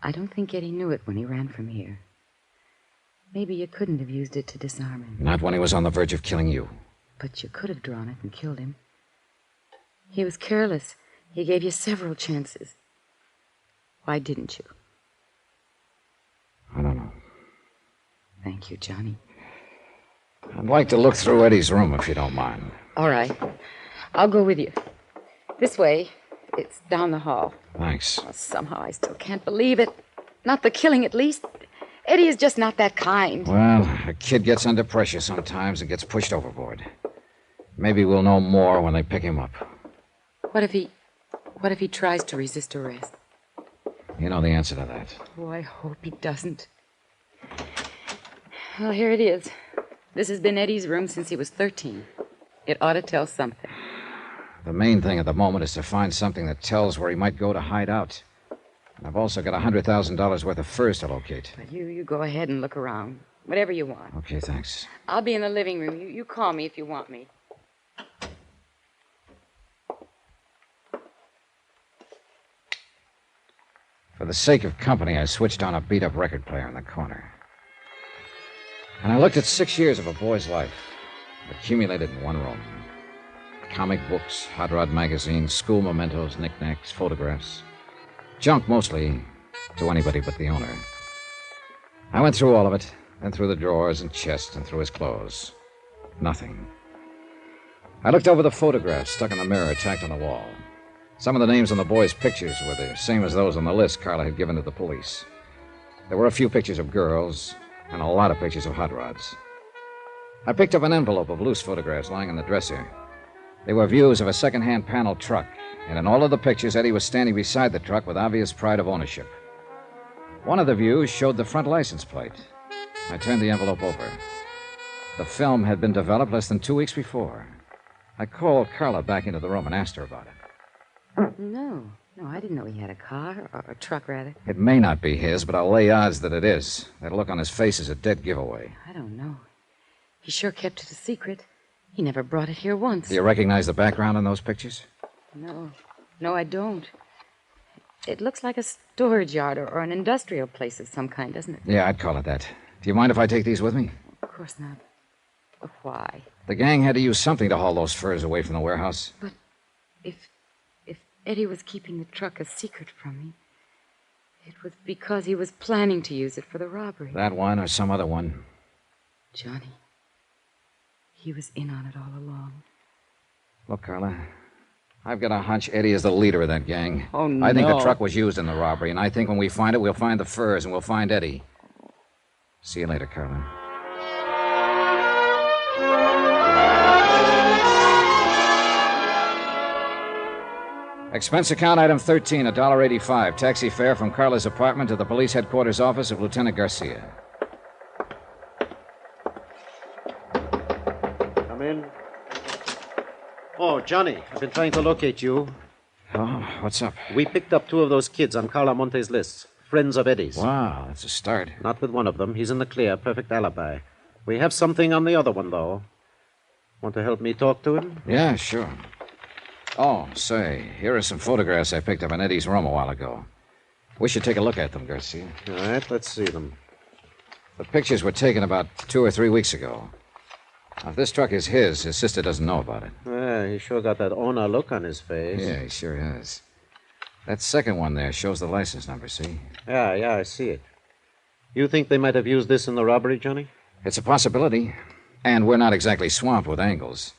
I don't think Eddie knew it when he ran from here. Maybe you couldn't have used it to disarm him. Not when he was on the verge of killing you. But you could have drawn it and killed him. He was careless. He gave you several chances. Why didn't you? I don't know. Thank you, Johnny. I'd like to look through Eddie's room, if you don't mind. All right. I'll go with you. This way. It's down the hall. Thanks. Oh, somehow I still can't believe it. Not the killing, at least. Eddie is just not that kind. Well, a kid gets under pressure sometimes and gets pushed overboard. Maybe we'll know more when they pick him up. What if he tries to resist arrest? You know the answer to that. Oh, I hope he doesn't. Well, here it is. This has been Eddie's room since he was 13. It ought to tell something. The main thing at the moment is to find something that tells where he might go to hide out. And I've also got $100,000 worth of furs to locate. But you go ahead and look around. Whatever you want. Okay, thanks. I'll be in the living room. You call me if you want me. For the sake of company, I switched on a beat-up record player in the corner. And I looked at 6 years of a boy's life, accumulated in one room. Comic books, hot rod magazines, school mementos, knickknacks, photographs. Junk mostly to anybody but the owner. I went through all of it, then through the drawers and chests and through his clothes. Nothing. I looked over the photographs stuck in the mirror tacked on the wall. Some of the names on the boys' pictures were the same as those on the list Carla had given to the police. There were a few pictures of girls and a lot of pictures of hot rods. I picked up an envelope of loose photographs lying on the dresser. They were views of a second-hand panel truck, and in all of the pictures, Eddie was standing beside the truck with obvious pride of ownership. One of the views showed the front license plate. I turned the envelope over. The film had been developed less than 2 weeks before. I called Carla back into the room and asked her about it. No, I didn't know he had a car, or a truck, rather. It may not be his, but I'll lay odds that it is. That look on his face is a dead giveaway. I don't know. He sure kept it a secret. He never brought it here once. Do you recognize the background in those pictures? No, I don't. It looks like a storage yard or an industrial place of some kind, doesn't it? Yeah, I'd call it that. Do you mind if I take these with me? Of course not. But why? The gang had to use something to haul those furs away from the warehouse. But if Eddie was keeping the truck a secret from me, it was because he was planning to use it for the robbery. That one or some other one. Johnny, he was in on it all along. Look, Carla, I've got a hunch Eddie is the leader of that gang. Oh, no. I think the truck was used in the robbery, and I think when we find it, we'll find the furs and we'll find Eddie. See you later, Carla. Expense account item 13, $1.85. Taxi fare from Carla's apartment to the police headquarters office of Lieutenant Garcia. Come in. Oh, Johnny, I've been trying to locate you. Oh, what's up? We picked up 2 of those kids on Carla Monte's list. Friends of Eddie's. Wow, that's a start. Not with one of them. He's in the clear. Perfect alibi. We have something on the other one, though. Want to help me talk to him? Yeah, sure. Oh, say, here are some photographs I picked up in Eddie's room a while ago. We should take a look at them, Garcia. All right, let's see them. The pictures were taken about 2 or 3 weeks ago. Now, if this truck is his sister doesn't know about it. Yeah, he sure got that owner look on his face. Yeah, he sure has. That second one there shows the license number, see? Yeah, I see it. You think they might have used this in the robbery, Johnny? It's a possibility. And we're not exactly swamped with angles.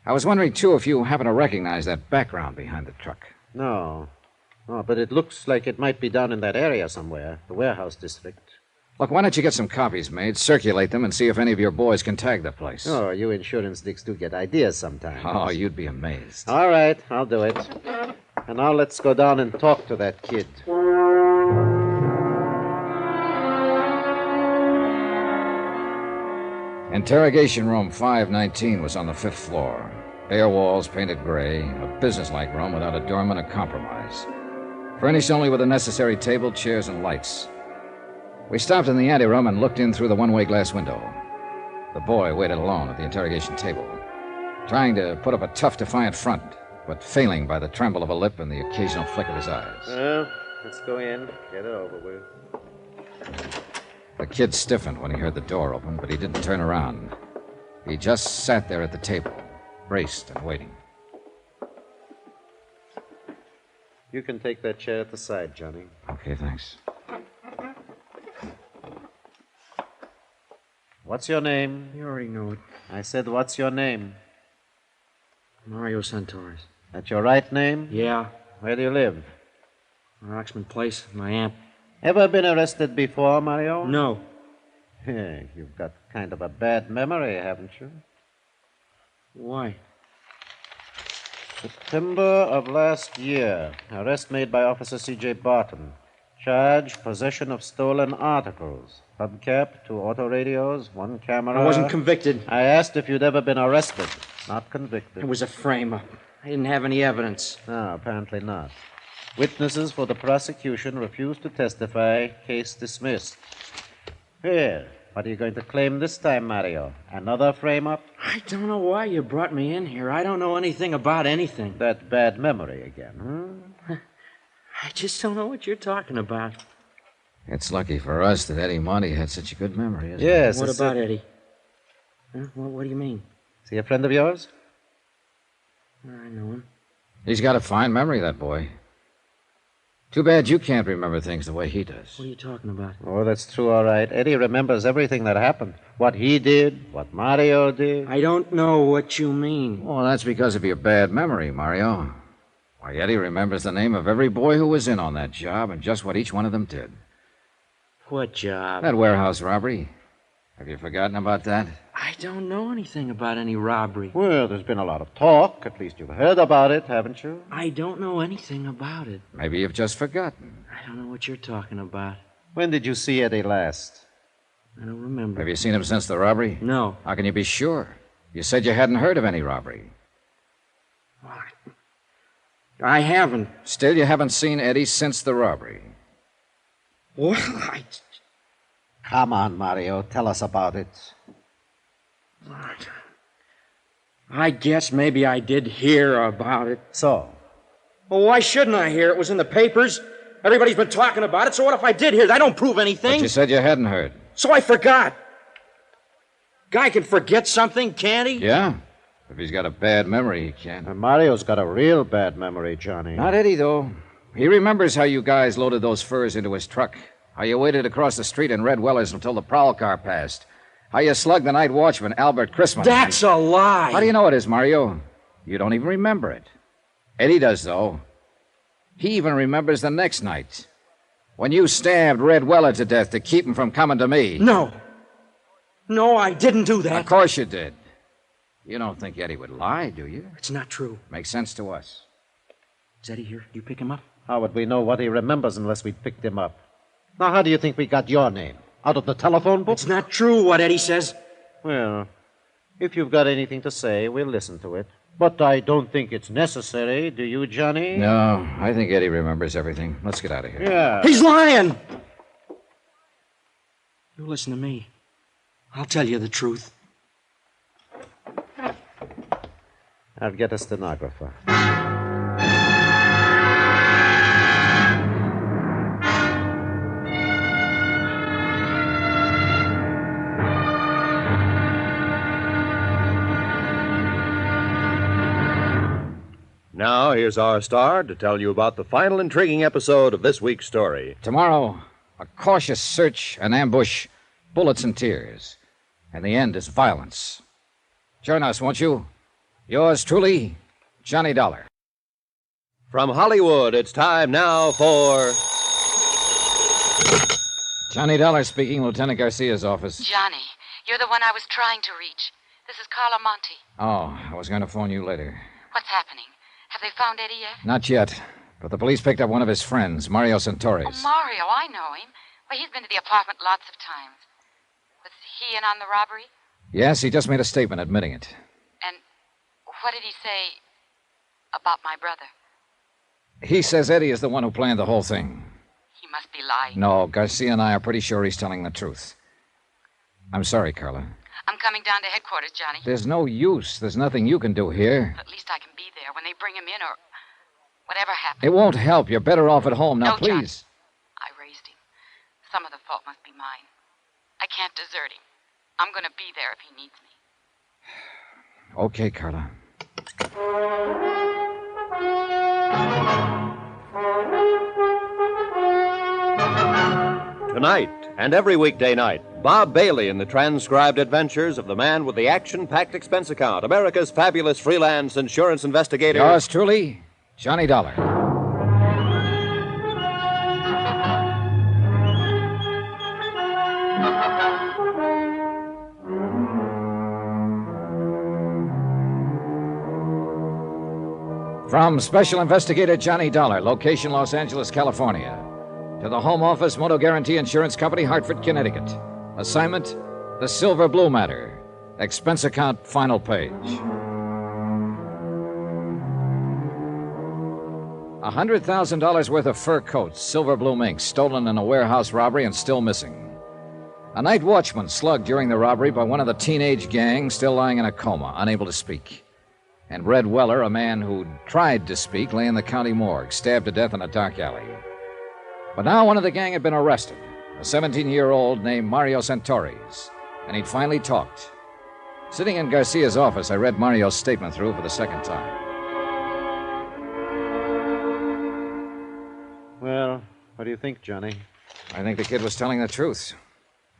I was wondering, too, if you happen to recognize that background behind the truck. No, but it looks like it might be down in that area somewhere, the warehouse district. Look, why don't you get some copies made, circulate them, and see if any of your boys can tag the place? Oh, you insurance dicks do get ideas sometimes. Oh, you'd be amazed. All right, I'll do it. And now let's go down and talk to that kid. In Interrogation room 519 was on the 5th floor. Bare walls painted gray, a businesslike room without a doorman or compromise. Furnished only with the necessary table, chairs, and lights. We stopped in the anteroom and looked in through the one-way glass window. The boy waited alone at the interrogation table, trying to put up a tough, defiant front, but failing by the tremble of a lip and the occasional flick of his eyes. Well, let's go in. Get it over with. The kid stiffened when he heard the door open, but he didn't turn around. He just sat there at the table, braced and waiting. You can take that chair at the side, Johnny. Okay, thanks. What's your name? You already know it. I said, what's your name? Mario Santorres. That's your right name? Yeah. Where do you live? Roxman Place, my aunt. Ever been arrested before, Mario? No. Hey, you've got kind of a bad memory, haven't you? Why? September of last year. Arrest made by Officer C.J. Barton. Charge, possession of stolen articles. Hubcap, 2 autoradios, 1 camera. I wasn't convicted. I asked if you'd ever been arrested, not convicted. It was a frame-up. I didn't have any evidence. No, apparently not. Witnesses for the prosecution refused to testify. Case dismissed. Here, what are you going to claim this time, Mario? Another frame-up? I don't know why you brought me in here. I don't know anything about anything. That bad memory again, I just don't know what you're talking about. It's lucky for us that Eddie Monty had such a good memory, isn't Yes. What about Eddie? Huh? What do you mean? Is he a friend of yours? I know him. it? He's got a fine memory, that boy. Too bad you can't remember things the way he does. What are you talking about? Oh, that's true, all right. Eddie remembers everything that happened. What he did, what Mario did. I don't know what you mean. Well, that's because of your bad memory, Mario. Why, Eddie remembers the name of every boy who was in on that job and just what each one of them did. What job? That warehouse robbery. Have you forgotten about that? I don't know anything about any robbery. Well, there's been a lot of talk. At least you've heard about it, haven't you? I don't know anything about it. Maybe you've just forgotten. I don't know what you're talking about. When did you see Eddie last? I don't remember. Have you seen him since the robbery? No. How can you be sure? You said you hadn't heard of any robbery. I haven't. Still, you haven't seen Eddie since the robbery. Well, Come on, Mario. Tell us about it. I guess maybe I did hear about it. So? Well, why shouldn't I hear? It was in the papers. Everybody's been talking about it, so what if I did hear it? I don't prove anything. But you said you hadn't heard. So I forgot. Guy can forget something, can't he? Yeah? If he's got a bad memory, he can. Mario's got a real bad memory, Johnny. Not Eddie, though. He remembers how you guys loaded those furs into his truck. How you waited across the street in Red Weller's until the prowl car passed. How you slugged the night watchman, Albert Chrisman. That's a lie. How do you know it is, Mario? You don't even remember it. Eddie does, though. He even remembers the next night. When you stabbed Red Weller to death to keep him from coming to me. No. No, I didn't do that. Of course you did. You don't think Eddie would lie, do you? It's not true. Makes sense to us. Is Eddie here? You pick him up? How would we know what he remembers unless we'd picked him up? Now, how do you think we got your name? Out of the telephone book? It's not true what Eddie says. Well, if you've got anything to say, we'll listen to it. But I don't think it's necessary, do you, Johnny? No, I think Eddie remembers everything. Let's get out of here. Yeah. He's lying! You listen to me. I'll tell you the truth. I'll get a stenographer. Now, here's our star to tell you about the final intriguing episode of this week's story. Tomorrow, a cautious search, an ambush, bullets and tears. And the end is violence. Join us, won't you? Yours truly, Johnny Dollar. From Hollywood, it's time now for... Johnny Dollar speaking, Lieutenant Garcia's office. Johnny, you're the one I was trying to reach. This is Carla Monte. Oh, I was going to phone you later. What's happening? Have they found Eddie yet? Not yet, but the police picked up one of his friends, Mario Santorres. Oh, Mario, I know him. Why, he's been to the apartment lots of times. Was he in on the robbery? Yes, he just made a statement admitting it. And what did he say about my brother? He says Eddie is the one who planned the whole thing. He must be lying. No, Garcia and I are pretty sure he's telling the truth. I'm sorry, Carla. I'm coming down to headquarters, Johnny. There's no use. There's nothing you can do here. At least I can be there when they bring him in or whatever happens. It won't help. You're better off at home. Now, No, Johnny. please. I raised him. Some of the fault must be mine. I can't desert him. I'm going to be there if he needs me. Okay, Carla. Tonight and every weekday night, Bob Bailey in the transcribed adventures of the man with the action-packed expense account, America's fabulous freelance insurance investigator. Yours truly, Johnny Dollar. From Special Investigator Johnny Dollar, location Los Angeles, California, to the Home Office Moto Guarantee Insurance Company, Hartford, Connecticut. Assignment, the Silver Blue Matter. Expense account, final page. $100,000 worth of fur coats, silver blue mink, stolen in a warehouse robbery and still missing. A night watchman slugged during the robbery by one of the teenage gang, still lying in a coma, unable to speak. And Red Weller, a man who'd tried to speak, lay in the county morgue, stabbed to death in a dark alley. But now one of the gang had been arrested, a 17-year-old named Mario Santoris, and he'd finally talked. Sitting in Garcia's office, I read Mario's statement through for the second time. Well, what do you think, Johnny? I think the kid was telling the truth.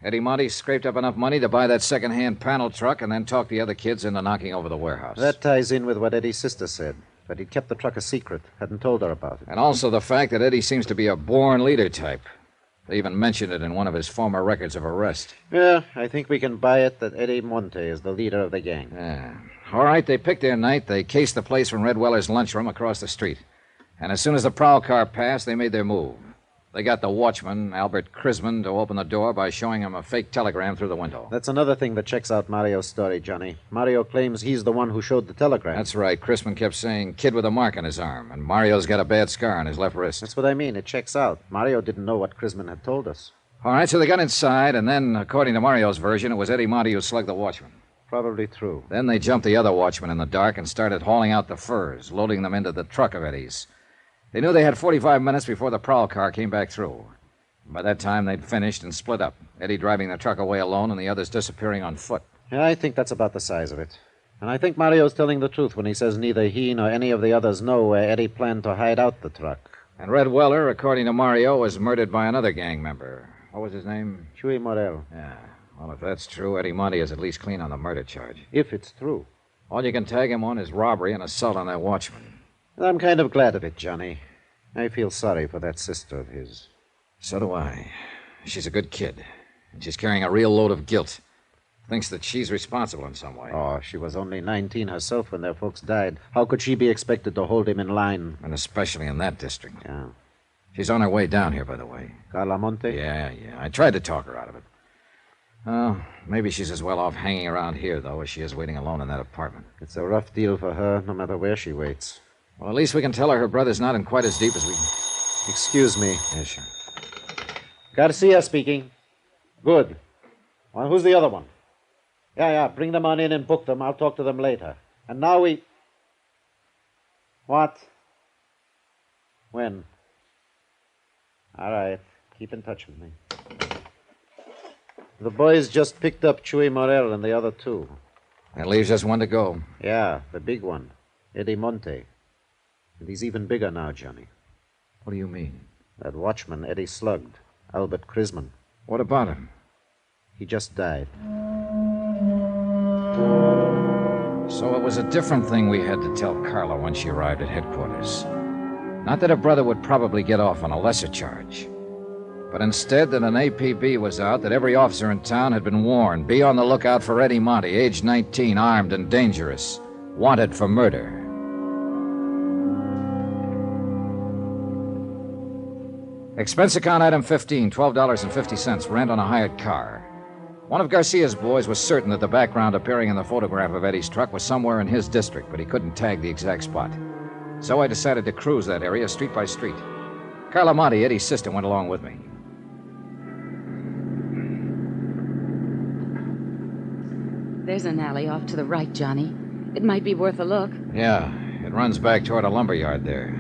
Eddie Monte scraped up enough money to buy that second-hand panel truck and then talked the other kids into knocking over the warehouse. That ties in with what Eddie's sister said, that he'd kept the truck a secret, hadn't told her about it. And also the fact that Eddie seems to be a born leader type. They even mentioned it in one of his former records of arrest. Yeah, I think we can buy it that Eddie Monte is the leader of the gang. Yeah. All right, they picked their night. They cased the place from Red Weller's lunchroom across the street. And as soon as the prowl car passed, they made their move. They got the watchman, Albert Crisman, to open the door by showing him a fake telegram through the window. That's another thing that checks out Mario's story, Johnny. Mario claims he's the one who showed the telegram. That's right. Crisman kept saying kid with a mark on his arm, and Mario's got a bad scar on his left wrist. That's what I mean. It checks out. Mario didn't know what Crisman had told us. All right, so they got inside, and then, according to Mario's version, it was Eddie Monte who slugged the watchman. Probably true. Then they jumped the other watchman in the dark and started hauling out the furs, loading them into the truck of Eddie's. They knew they had 45 minutes before the prowl car came back through. By that time, they'd finished and split up, Eddie driving the truck away alone and the others disappearing on foot. Yeah, I think that's about the size of it. And I think Mario's telling the truth when he says neither he nor any of the others know where Eddie planned to hide out the truck. And Red Weller, according to Mario, was murdered by another gang member. What was his name? Chuy Morel. Yeah. Well, if that's true, Eddie Monte is at least clean on the murder charge. If it's true. All you can tag him on is robbery and assault on that watchman. I'm kind of glad of it, Johnny. I feel sorry for that sister of his. So do I. She's a good kid. And she's carrying a real load of guilt. Thinks that she's responsible in some way. Oh, she was only 19 herself when their folks died. How could she be expected to hold him in line? And especially in that district. Yeah. She's on her way down here, by the way. Carla Monte? Yeah. I tried to talk her out of it. Oh, maybe she's as well off hanging around here, though, as she is waiting alone in that apartment. It's a rough deal for her, no matter where she waits. Well, at least we can tell her brother's not in quite as deep as we... Excuse me. Yeah, sure. Garcia speaking. Good. Well, who's the other one? Yeah, bring them on in and book them. I'll talk to them later. And now we... What? When? All right. Keep in touch with me. The boys just picked up Chuy Morel and the other two. That leaves us one to go. Yeah, the big one. Eddie Monte. And he's even bigger now, Johnny. What do you mean? That watchman Eddie slugged, Albert Crisman. What about him? He just died. So it was a different thing we had to tell Carla when she arrived at headquarters. Not that her brother would probably get off on a lesser charge, but instead that an APB was out, that every officer in town had been warned, be on the lookout for Eddie Monte, age 19, armed and dangerous, wanted for murder. Expense account item 15, $12.50, rent on a hired car. One of Garcia's boys was certain that the background appearing in the photograph of Eddie's truck was somewhere in his district, but he couldn't tag the exact spot. So I decided to cruise that area street by street. Carla Monte, Eddie's sister, went along with me. There's an alley off to the right, Johnny. It might be worth a look. Yeah, it runs back toward a lumber yard there.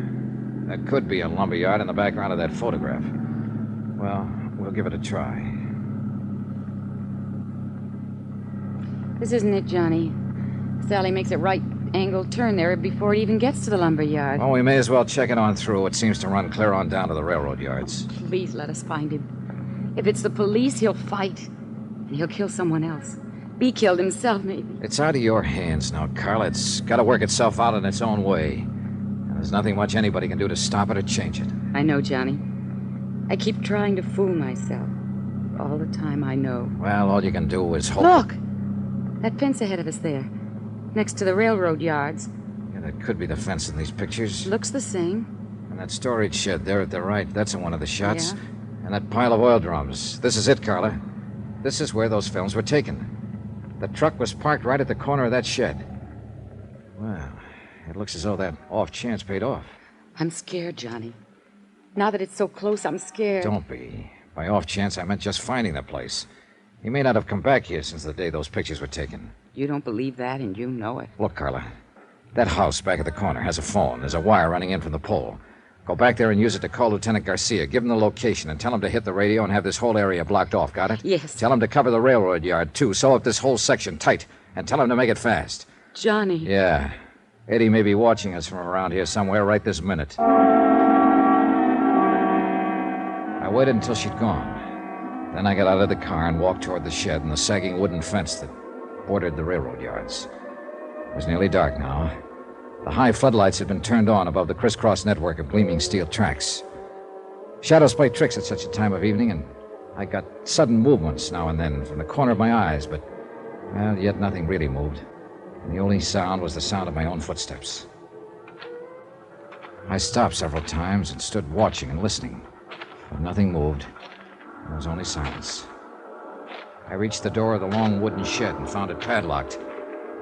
That could be a lumber yard in the background of that photograph. Well, we'll give it a try. This isn't it, Johnny. Sally makes a right-angled turn there before it even gets to the lumber yard. Well, we may as well check it on through. It seems to run clear on down to the railroad yards. Please let us find him. If it's the police, he'll fight. And he'll kill someone else. Be killed himself, maybe. It's out of your hands now, Carla. It's got to work itself out in its own way. And there's nothing much anybody can do to stop it or change it. I know, Johnny. I keep trying to fool myself. All the time, I know. Well, all you can do is hope. Look! That fence ahead of us there. Next to the railroad yards. Yeah, that could be the fence in these pictures. Looks the same. And that storage shed there at the right, that's in one of the shots. Yeah. And that pile of oil drums. This is it, Carla. This is where those films were taken. The truck was parked right at the corner of that shed. Well, it looks as though that off chance paid off. I'm scared, Johnny. Now that it's so close, I'm scared. Don't be. By off chance, I meant just finding the place. He may not have come back here since the day those pictures were taken. You don't believe that, and you know it. Look, Carla. That house back at the corner has a phone. There's a wire running in from the pole. Go back there and use it to call Lieutenant Garcia. Give him the location and tell him to hit the radio and have this whole area blocked off. Got it? Yes. Tell him to cover the railroad yard, too. Sew up this whole section tight. And tell him to make it fast. Johnny. Yeah. Eddie may be watching us from around here somewhere right this minute. I waited until she'd gone. Then I got out of the car and walked toward the shed and the sagging wooden fence that bordered the railroad yards. It was nearly dark now. The high floodlights had been turned on above the crisscross network of gleaming steel tracks. Shadows play tricks at such a time of evening, and I got sudden movements now and then from the corner of my eyes, but, well, yet nothing really moved. And the only sound was the sound of my own footsteps. I stopped several times and stood watching and listening, but nothing moved. There was only silence. I reached the door of the long wooden shed and found it padlocked.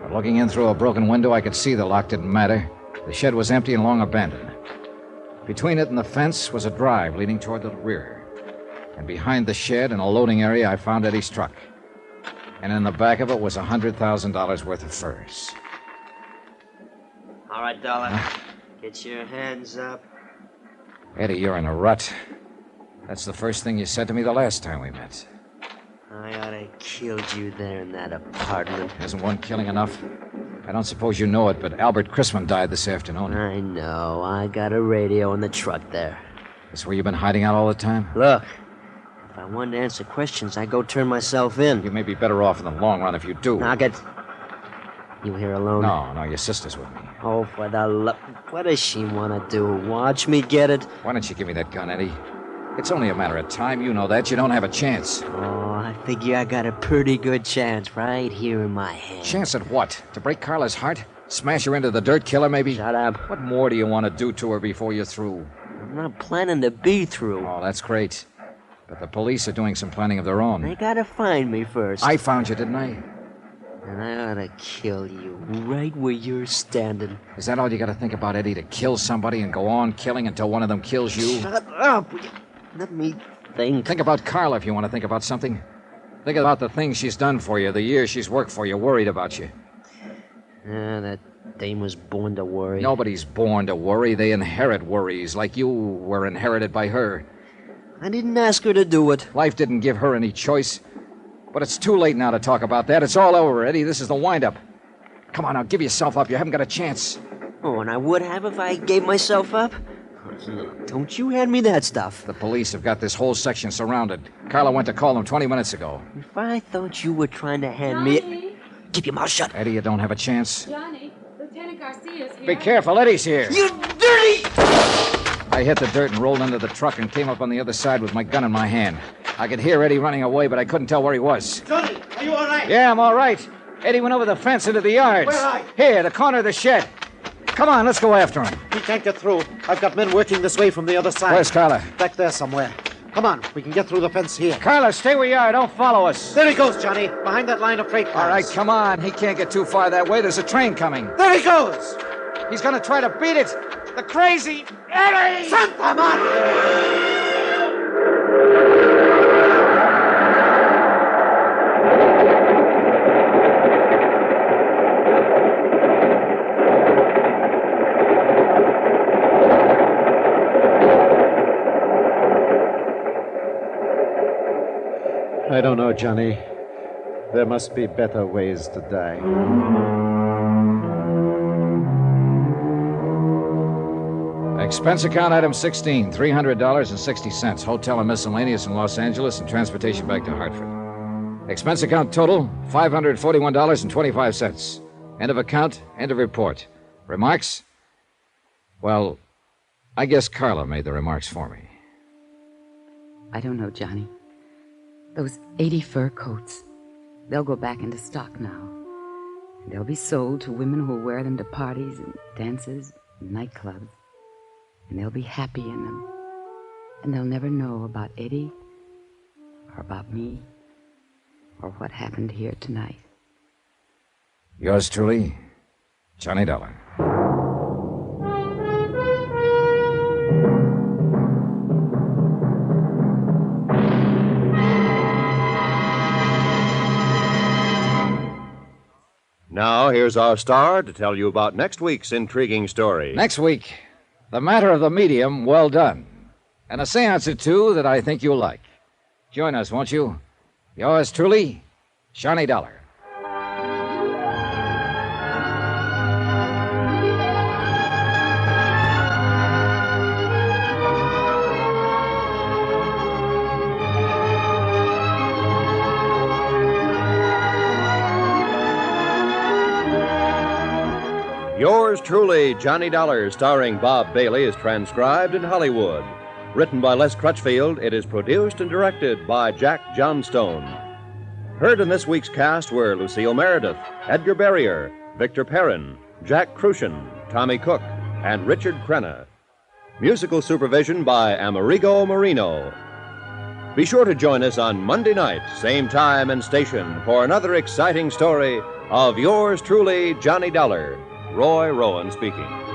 But looking in through a broken window, I could see the lock didn't matter. The shed was empty and long abandoned. Between it and the fence was a drive leading toward the rear. And behind the shed, in a loading area, I found Eddie's truck. And in the back of it was $100,000 worth of furs. All right, darling. Get your hands up. Eddie, you're in a rut. That's the first thing you said to me the last time we met. I ought to killed you there in that apartment. Isn't one killing enough? I don't suppose you know it, but Albert Chrisman died this afternoon. I know. I got a radio in the truck there. That's where you've been hiding out all the time? Look, if I wanted to answer questions, I'd go turn myself in. You may be better off in the long run if you do. Now get... You here alone? No, your sister's with me. Oh, for the love... What does she want to do? Watch me get it? Why don't you give me that gun, Eddie? It's only a matter of time. You know that. You don't have a chance. Oh, I figure I got a pretty good chance right here in my hand. Chance at what? To break Carla's heart? Smash her into the dirt, kill her, maybe? Shut up. What more do you want to do to her before you're through? I'm not planning to be through. Oh, that's great. But the police are doing some planning of their own. They gotta find me first. I found you, didn't I? And I ought to kill you right where you're standing. Is that all you got to think about, Eddie? To kill somebody and go on killing until one of them kills you? Shut up! Let me think. Think about Carla if you want to think about something. Think about the things she's done for you, the years she's worked for you, worried about you. That dame was born to worry. Nobody's born to worry. They inherit worries, like you were inherited by her. I didn't ask her to do it. Life didn't give her any choice. But it's too late now to talk about that. It's all over, Eddie. This is the wind-up. Come on now, give yourself up. You haven't got a chance. Oh, and I would have if I gave myself up? Don't you hand me that stuff. The police have got this whole section surrounded. Carla went to call them 20 minutes ago. If I thought you were trying to hand me... Keep your mouth shut. Eddie, you don't have a chance. Johnny, Lieutenant Garcia's here. Be careful, Eddie's here. You dirty... I hit the dirt and rolled into the truck and came up on the other side with my gun in my hand. I could hear Eddie running away, but I couldn't tell where he was. Johnny, are you all right? Yeah, I'm all right. Eddie went over the fence into the yards. Where are you? Here, the corner of the shed. Come on, let's go after him. He can't get through. I've got men working this way from the other side. Where's Carla? Back there somewhere. Come on, we can get through the fence here. Carla, stay where you are. Don't follow us. There he goes, Johnny, behind that line of freight cars. All right, come on. He can't get too far that way. There's a train coming. There he goes! He's going to try to beat it. The crazy Eddie! Santa Madre! I don't know, Johnny. There must be better ways to die. Expense account item 16, $300.60. Hotel and miscellaneous in Los Angeles and transportation back to Hartford. Expense account total, $541.25. End of account, end of report. Remarks? Well, I guess Carla made the remarks for me. I don't know, Johnny. Those 80 fur coats, they'll go back into stock now. And they'll be sold to women who'll wear them to parties and dances and nightclubs. And they'll be happy in them. And they'll never know about Eddie or about me or what happened here tonight. Yours truly, Johnny Dollar. Now, here's our star to tell you about next week's intriguing story. Next week, The Matter of the Medium, Well Done. And a seance or two that I think you'll like. Join us, won't you? Yours truly, Johnny Dollar. Yours truly, Johnny Dollar, starring Bob Bailey, is transcribed in Hollywood. Written by Les Crutchfield, it is produced and directed by Jack Johnstone. Heard in this week's cast were Lucille Meredith, Edgar Barrier, Victor Perrin, Jack Crucian, Tommy Cook, and Richard Crenna. Musical supervision by Amerigo Marino. Be sure to join us on Monday night, same time and station, for another exciting story of yours truly, Johnny Dollar. Roy Rowan speaking.